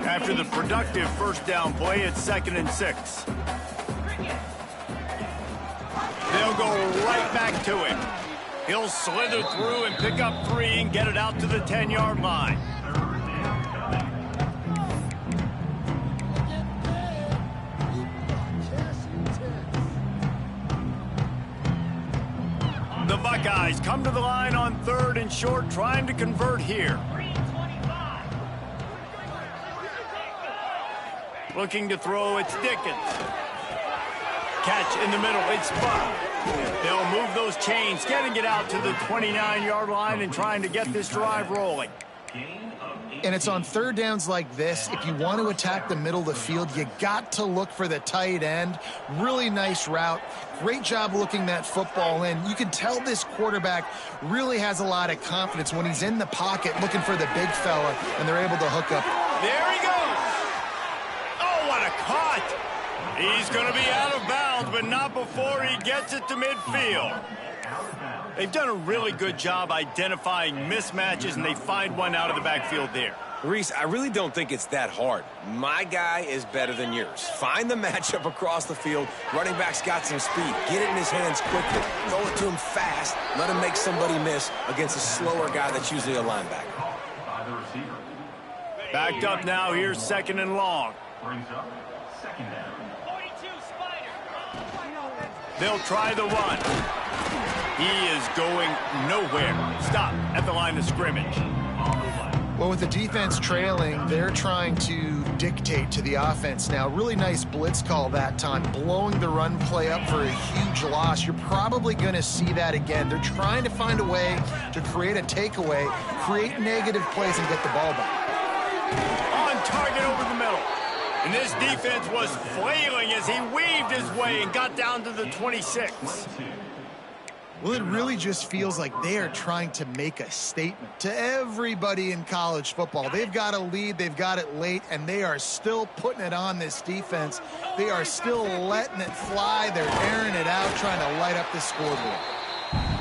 After the productive 1st down play, it's 2nd and 6. They'll go right back to him. He'll slither through and pick up 3 and get it out to the 10-yard line. The Buckeyes come to the line on 3rd and short, trying to convert here. Looking to throw, it's Dickens. Catch in the middle, it's Buck. They'll move those chains, getting it out to the 29-yard line and trying to get this drive rolling. And it's on 3rd downs like this, if you want to attack the middle of the field, you got to look for the tight end. Really nice route. Great job looking that football in. You can tell this quarterback really has a lot of confidence when he's in the pocket looking for the big fella, and they're able to hook up. There he goes. Oh, what a cut. He's going to be out of bounds, but not before he gets it to midfield. They've done a really good job identifying mismatches, and they find one out of the backfield there. Reese, I really don't think it's that hard. My guy is better than yours. Find the matchup across the field. Running back's got some speed. Get it in his hands quickly. Throw it to him fast. Let him make somebody miss against a slower guy that's usually a linebacker. Backed up now. Here's 2nd and long. They'll try the run. He is going nowhere. Stop at the line of scrimmage. Well, with the defense trailing, they're trying to dictate to the offense now. Really nice blitz call that time, blowing the run play up for a huge loss. You're probably going to see that again. They're trying to find a way to create a takeaway, create negative plays, and get the ball back. On target over the middle. And this defense was flailing as he weaved his way and got down to the 26. Well, it really just feels like they are trying to make a statement to everybody in college football. They've got a lead, they've got it late, and they are still putting it on this defense. They are still letting it fly. They're airing it out, trying to light up the scoreboard.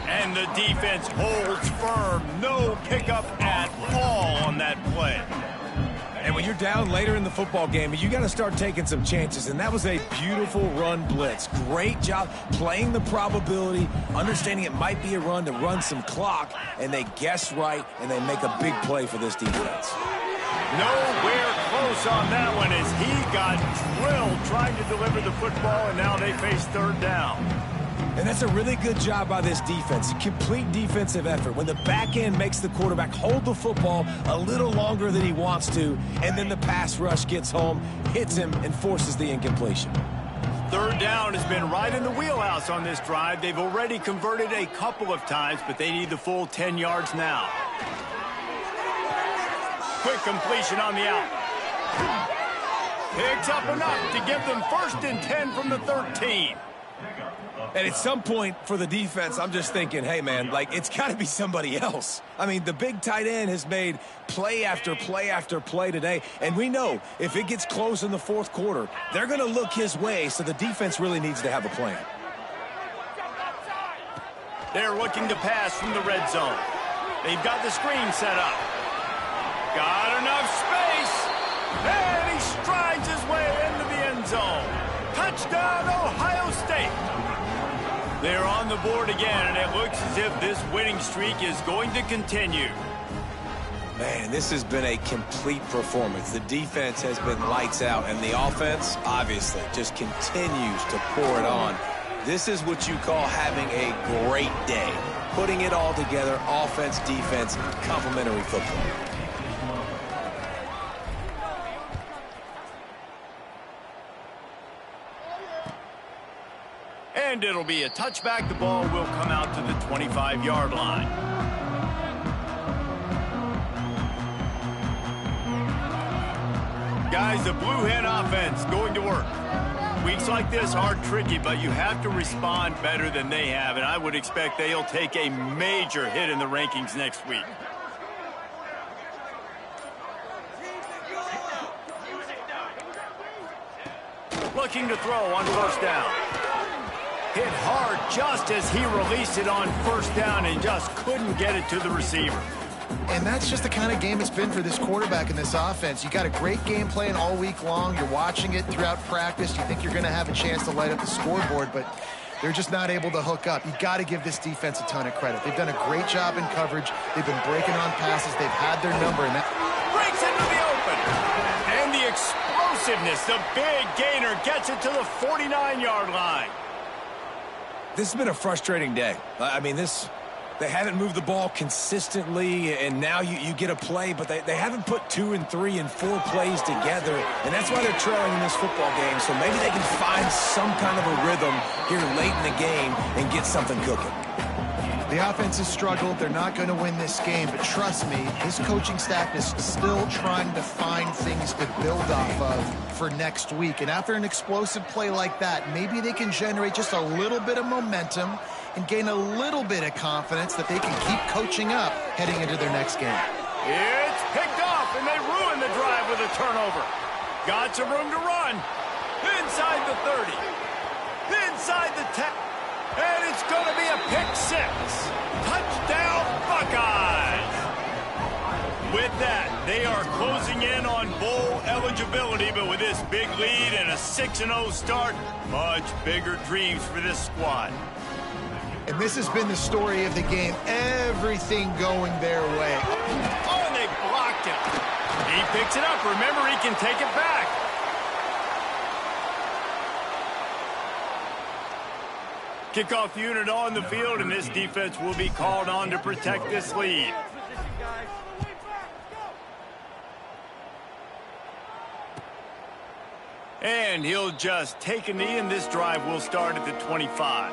And the defense holds firm. No pickup at all on that play. And when you're down later in the football game, you got to start taking some chances. And that was a beautiful run blitz. Great job playing the probability, understanding it might be a run to run some clock, and they guess right, and they make a big play for this defense. Nowhere close on that one as he got drilled trying to deliver the football, and now they face third down. And that's a really good job by this defense. A complete defensive effort. When the back end makes the quarterback hold the football a little longer than he wants to, and then the pass rush gets home, hits him, and forces the incompletion. Third down has been right in the wheelhouse on this drive. They've already converted a couple of times, but they need the full 10 yards now. Quick completion on the out. Picks up enough to give them 1st and 10 from the 13. And at some point for the defense, I'm just thinking, hey, man, like, it's got to be somebody else. I mean, the big tight end has made play after play after play today. And we know if it gets close in the fourth quarter, they're going to look his way, so the defense really needs to have a plan. They're looking to pass from the red zone. They've got the screen set up. Got enough space. And he strides his way into the end zone. Touchdown, Ohio State. They're on the board again, and it looks as if this winning streak is going to continue. Man, this has been a complete performance. The defense has been lights out, and the offense, obviously, just continues to pour it on. This is what you call having a great day. Putting it all together, offense, defense, complementary football. And it'll be a touchback. The ball will come out to the 25-yard line. Guys, the Blue Hen offense going to work. Weeks like this are tricky, but you have to respond better than they have, and I would expect they'll take a major hit in the rankings next week. Looking to throw on 1st down. Hit hard just as he released it on 1st down and just couldn't get it to the receiver. And that's just the kind of game it's been for this quarterback in this offense. You got a great game plan all week long. You're watching it throughout practice. You think you're going to have a chance to light up the scoreboard, but they're just not able to hook up. You got to give this defense a ton of credit. They've done a great job in coverage. They've been breaking on passes. They've had their number. And that breaks into the open. And the explosiveness, the big gainer gets it to the 49-yard line. This has been a frustrating day. I mean, they haven't moved the ball consistently, and now you get a play, but they haven't put 2 and 3 and 4 plays together, and that's why they're trailing in this football game. So maybe they can find some kind of a rhythm here late in the game and get something cooking. The offense has struggled. They're not going to win this game, but trust me, this coaching staff is still trying to find things to build off of for next week. And after an explosive play like that, maybe they can generate just a little bit of momentum and gain a little bit of confidence that they can keep coaching up heading into their next game. It's picked off, and they ruin the drive with a turnover. Got some room to run. Inside the 30. Inside the 10. And it's going to be a pick 6. Touchdown, Buckeyes. With that, they are closing in on bowl eligibility, but with this big lead and a 6-0 start, much bigger dreams for this squad. And this has been the story of the game. Everything going their way. Oh, and they blocked it. He picks it up. Remember, he can take it back. Kickoff unit on the field, and this defense will be called on to protect this lead. And he'll just take a knee, and this drive will start at the 25.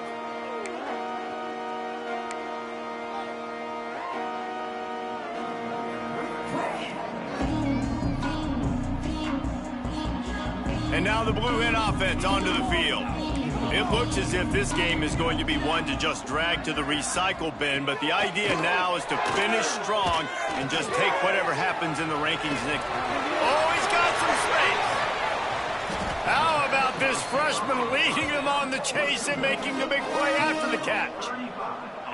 And now the Blue Hen offense onto the field. It looks as if this game is going to be one to just drag to the recycle bin, but the idea now is to finish strong and just take whatever happens in the rankings next. Oh, he's got some space. How about this freshman leading them on the chase and making the big play after the catch?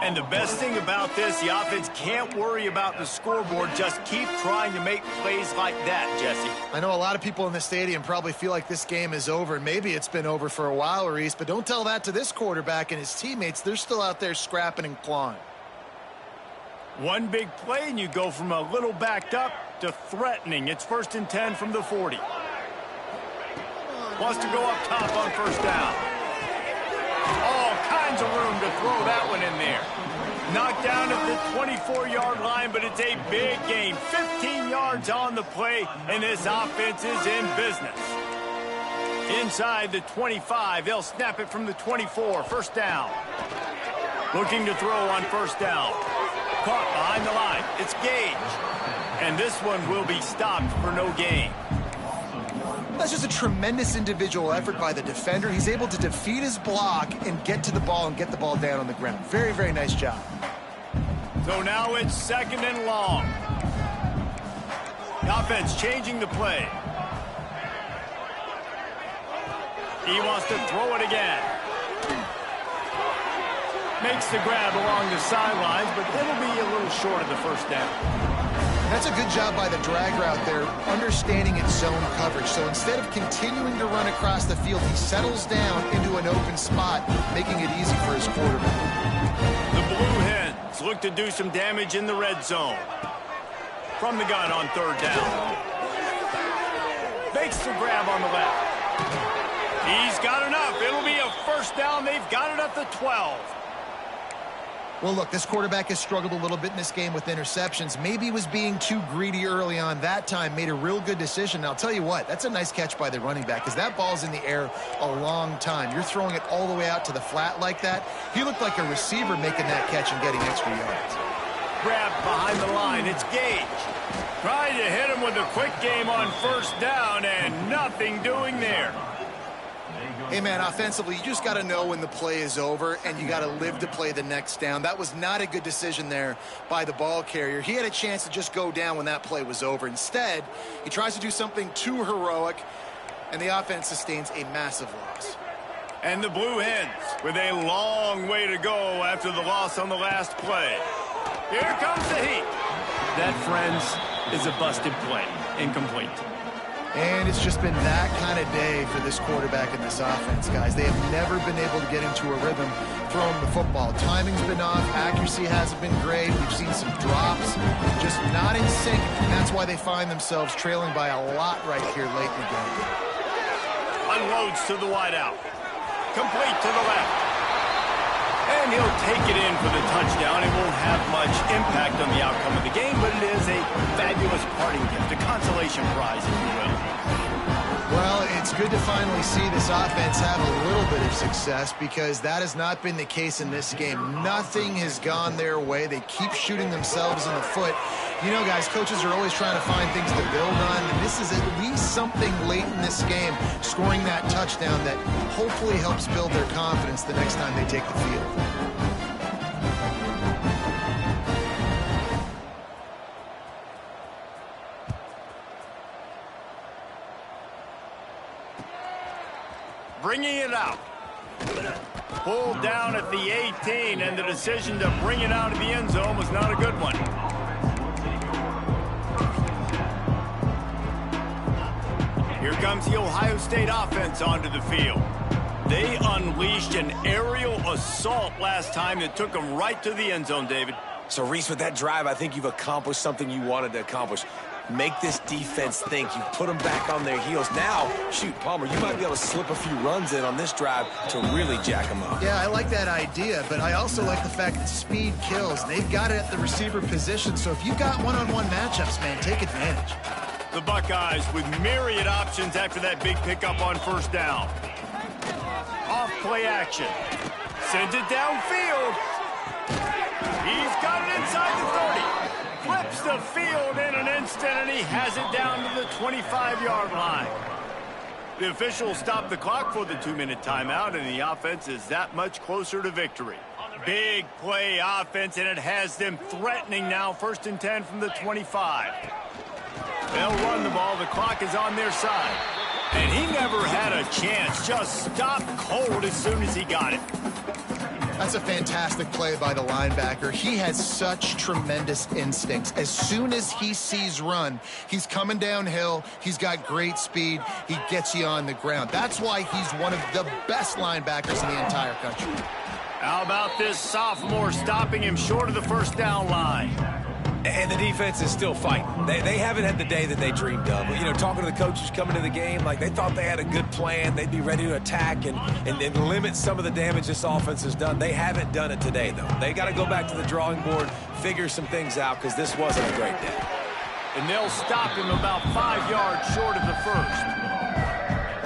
And the best thing about this, the offense can't worry about the scoreboard. Just keep trying to make plays like that, Jesse. I know a lot of people in the stadium probably feel like this game is over. Maybe it's been over for a while, Reese, but don't tell that to this quarterback and his teammates. They're still out there scrapping and clawing. One big play, and you go from a little backed up to threatening. It's 1st and 10 from the 40. Wants to go up top on 1st down. All kinds of room to throw that one in there. Knocked down at the 24-yard line, but it's a big gain. 15 yards on the play, and this offense is in business. Inside the 25, they'll snap it from the 24. 1st down. Looking to throw on 1st down. Caught behind the line. It's Gage. And this one will be stopped for no gain. That's just a tremendous individual effort by the defender. He's able to defeat his block and get to the ball and get the ball down on the ground. Very, very nice job. So now it's 2nd and long. The offense changing the play. He wants to throw it again. Makes the grab along the sidelines, but it'll be a little short of the 1st down. That's a good job by the drag route there, understanding its zone coverage. So instead of continuing to run across the field, he settles down into an open spot, making it easy for his quarterback. The Blue Hens look to do some damage in the red zone. From the gun on 3rd down. Makes the grab on the left. He's got enough. It'll be a 1st down. They've got it at the 12. Well, look, this quarterback has struggled a little bit in this game with interceptions. Maybe he was being too greedy early on. That time made a real good decision. Now, I'll tell you what, that's a nice catch by the running back because that ball's in the air a long time. You're throwing it all the way out to the flat like that. He looked like a receiver making that catch and getting extra yards. Grab behind the line. It's Gage. Trying to hit him with a quick game on 1st down and nothing doing there. Hey, man, offensively, you just got to know when the play is over, and you got to live to play the next down. That was not a good decision there by the ball carrier. He had a chance to just go down when that play was over. Instead, he tries to do something too heroic, and the offense sustains a massive loss. And the Blue Hens with a long way to go after the loss on the last play. Here comes the heat. That, friends, is a busted play. Incomplete. And it's just been that kind of day for this quarterback and this offense, guys. They have never been able to get into a rhythm throwing the football. Timing's been off. Accuracy hasn't been great. We've seen some drops, just not in sync. And that's why they find themselves trailing by a lot right here late in the game. Unloads to the wideout. Complete to the left. And he'll take it in for the touchdown. It won't have much impact on the outcome of the game, but it is a fabulous parting gift, a consolation prize, if you will. Well, it's good to finally see this offense have a little bit of success because that has not been the case in this game. Nothing has gone their way. They keep shooting themselves in the foot. You know, guys, coaches are always trying to find things to build on, and this is at least something late in this game, scoring that touchdown that hopefully helps build their confidence the next time they take the field. Bringing it out. Pulled down at the 18, and the decision to bring it out of the end zone was not a good one. Here comes the Ohio State offense onto the field. They unleashed an aerial assault last time that took them right to the end zone, David. So, Reese, with that drive, I think you've accomplished something you wanted to accomplish. Make this defense think. You put them back on their heels. Now, shoot, Palmer, you might be able to slip a few runs in on this drive to really jack them up. Yeah, I like that idea, but I also like the fact that speed kills. They've got it at the receiver position, so if you've got one-on-one matchups, man, take advantage. The Buckeyes with myriad options after that big pickup on first down. Off play action. Sends it downfield. He's got it inside the 30. Flips the field in an instant, and he has it down to the 25-yard line. The officials stop the clock for the 2-minute timeout, and the offense is that much closer to victory. Big play offense, and it has them threatening now. 1st and 10 from the 25. They'll run the ball. The clock is on their side. And he never had a chance. Just stopped cold as soon as he got it. That's a fantastic play by the linebacker. He has such tremendous instincts. As soon as he sees run, he's coming downhill. He's got great speed. He gets you on the ground. That's why he's one of the best linebackers in the entire country. How about this sophomore stopping him short of the first down line? And the defense is still fighting. They haven't had the day that they dreamed of. You know, talking to the coaches coming to the game, like they thought they had a good plan. They'd be ready to attack and limit some of the damage this offense has done. They haven't done it today, though. They got to go back to the drawing board, figure some things out, because this wasn't a great day. And they'll stop him about 5 yards short of the first.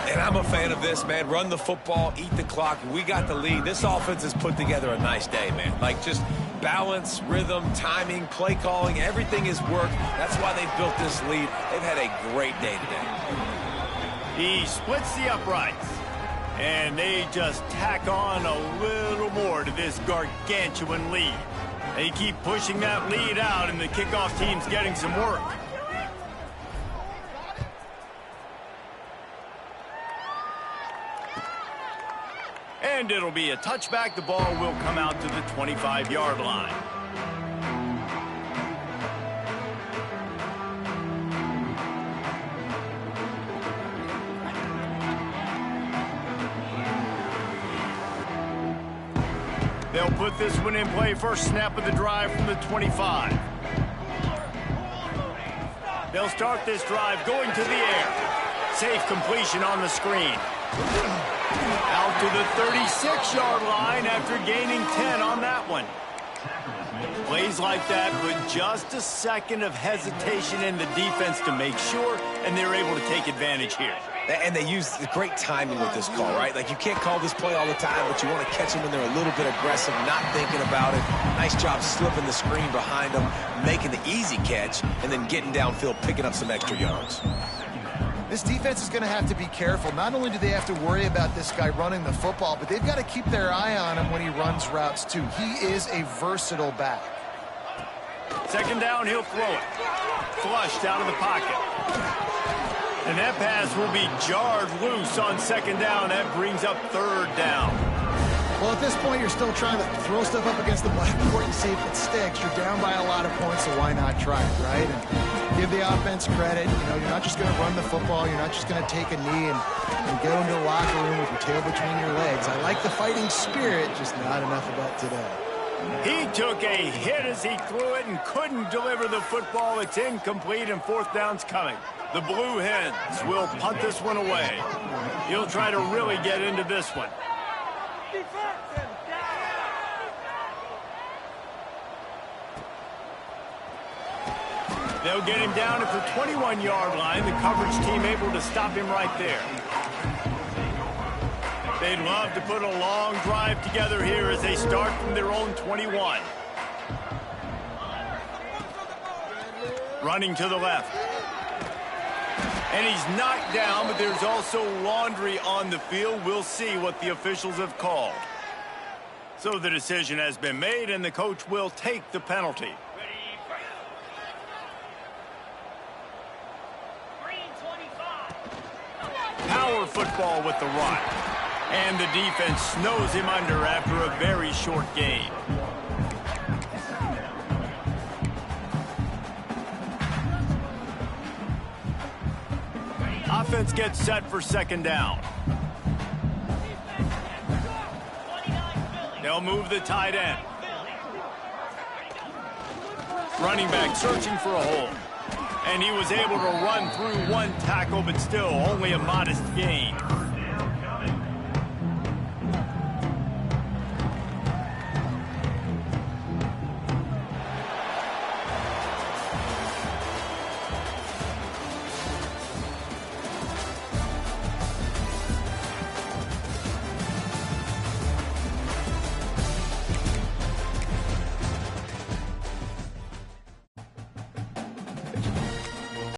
And I'm a fan of this, man. Run the football, eat the clock. We got the lead. This offense has put together a nice day, man. Like, just balance, rhythm, timing, play calling, everything has worked. That's why they've built this lead. They've had a great day today. He splits the uprights, and they just tack on a little more to this gargantuan lead. They keep pushing that lead out, and the kickoff team's getting some work. And it'll be a touchback. The ball will come out to the 25-yard line. They'll put this one in play. First snap of the drive from the 25. They'll start this drive going to the air. Safe completion on the screen. Out to the 36-yard line after gaining 10 on that one. Plays like that with just a second of hesitation in the defense to make sure, and they're able to take advantage here. And they use the great timing with this call, right? Like, you can't call this play all the time, but you want to catch them when they're a little bit aggressive, not thinking about it. Nice job slipping the screen behind them, making the easy catch, and then getting downfield, picking up some extra yards. This defense is going to have to be careful. Not only do they have to worry about this guy running the football, but they've got to keep their eye on him when he runs routes, too. He is a versatile back. Second down, he'll throw it. Flushed out of the pocket. And that pass will be jarred loose on second down. That brings up third down. Well, at this point, you're still trying to throw stuff up against the blackboard and see if it sticks. You're down by a lot of points, so why not try it, right? And give the offense credit. You know, you're not just going to run the football. You're not just going to take a knee and go into the locker room with your tail between your legs. I like the fighting spirit, just not enough of that today. He took a hit as he threw it and couldn't deliver the football. It's incomplete, and fourth down's coming. The Blue Hens will punt this one away. He'll try to really get into this one. They'll get him down at the 21-yard line. The coverage team able to stop him right there. They'd love to put a long drive together here as they start from their own 21. Running to the left. And he's knocked down, but there's also laundry on the field. We'll see what the officials have called. So the decision has been made, and the coach will take the penalty. Power football with the run. And the defense snows him under after a very short game. Offense gets set for second down. They'll move the tight end. Running back searching for a hole. And he was able to run through one tackle, but still only a modest gain.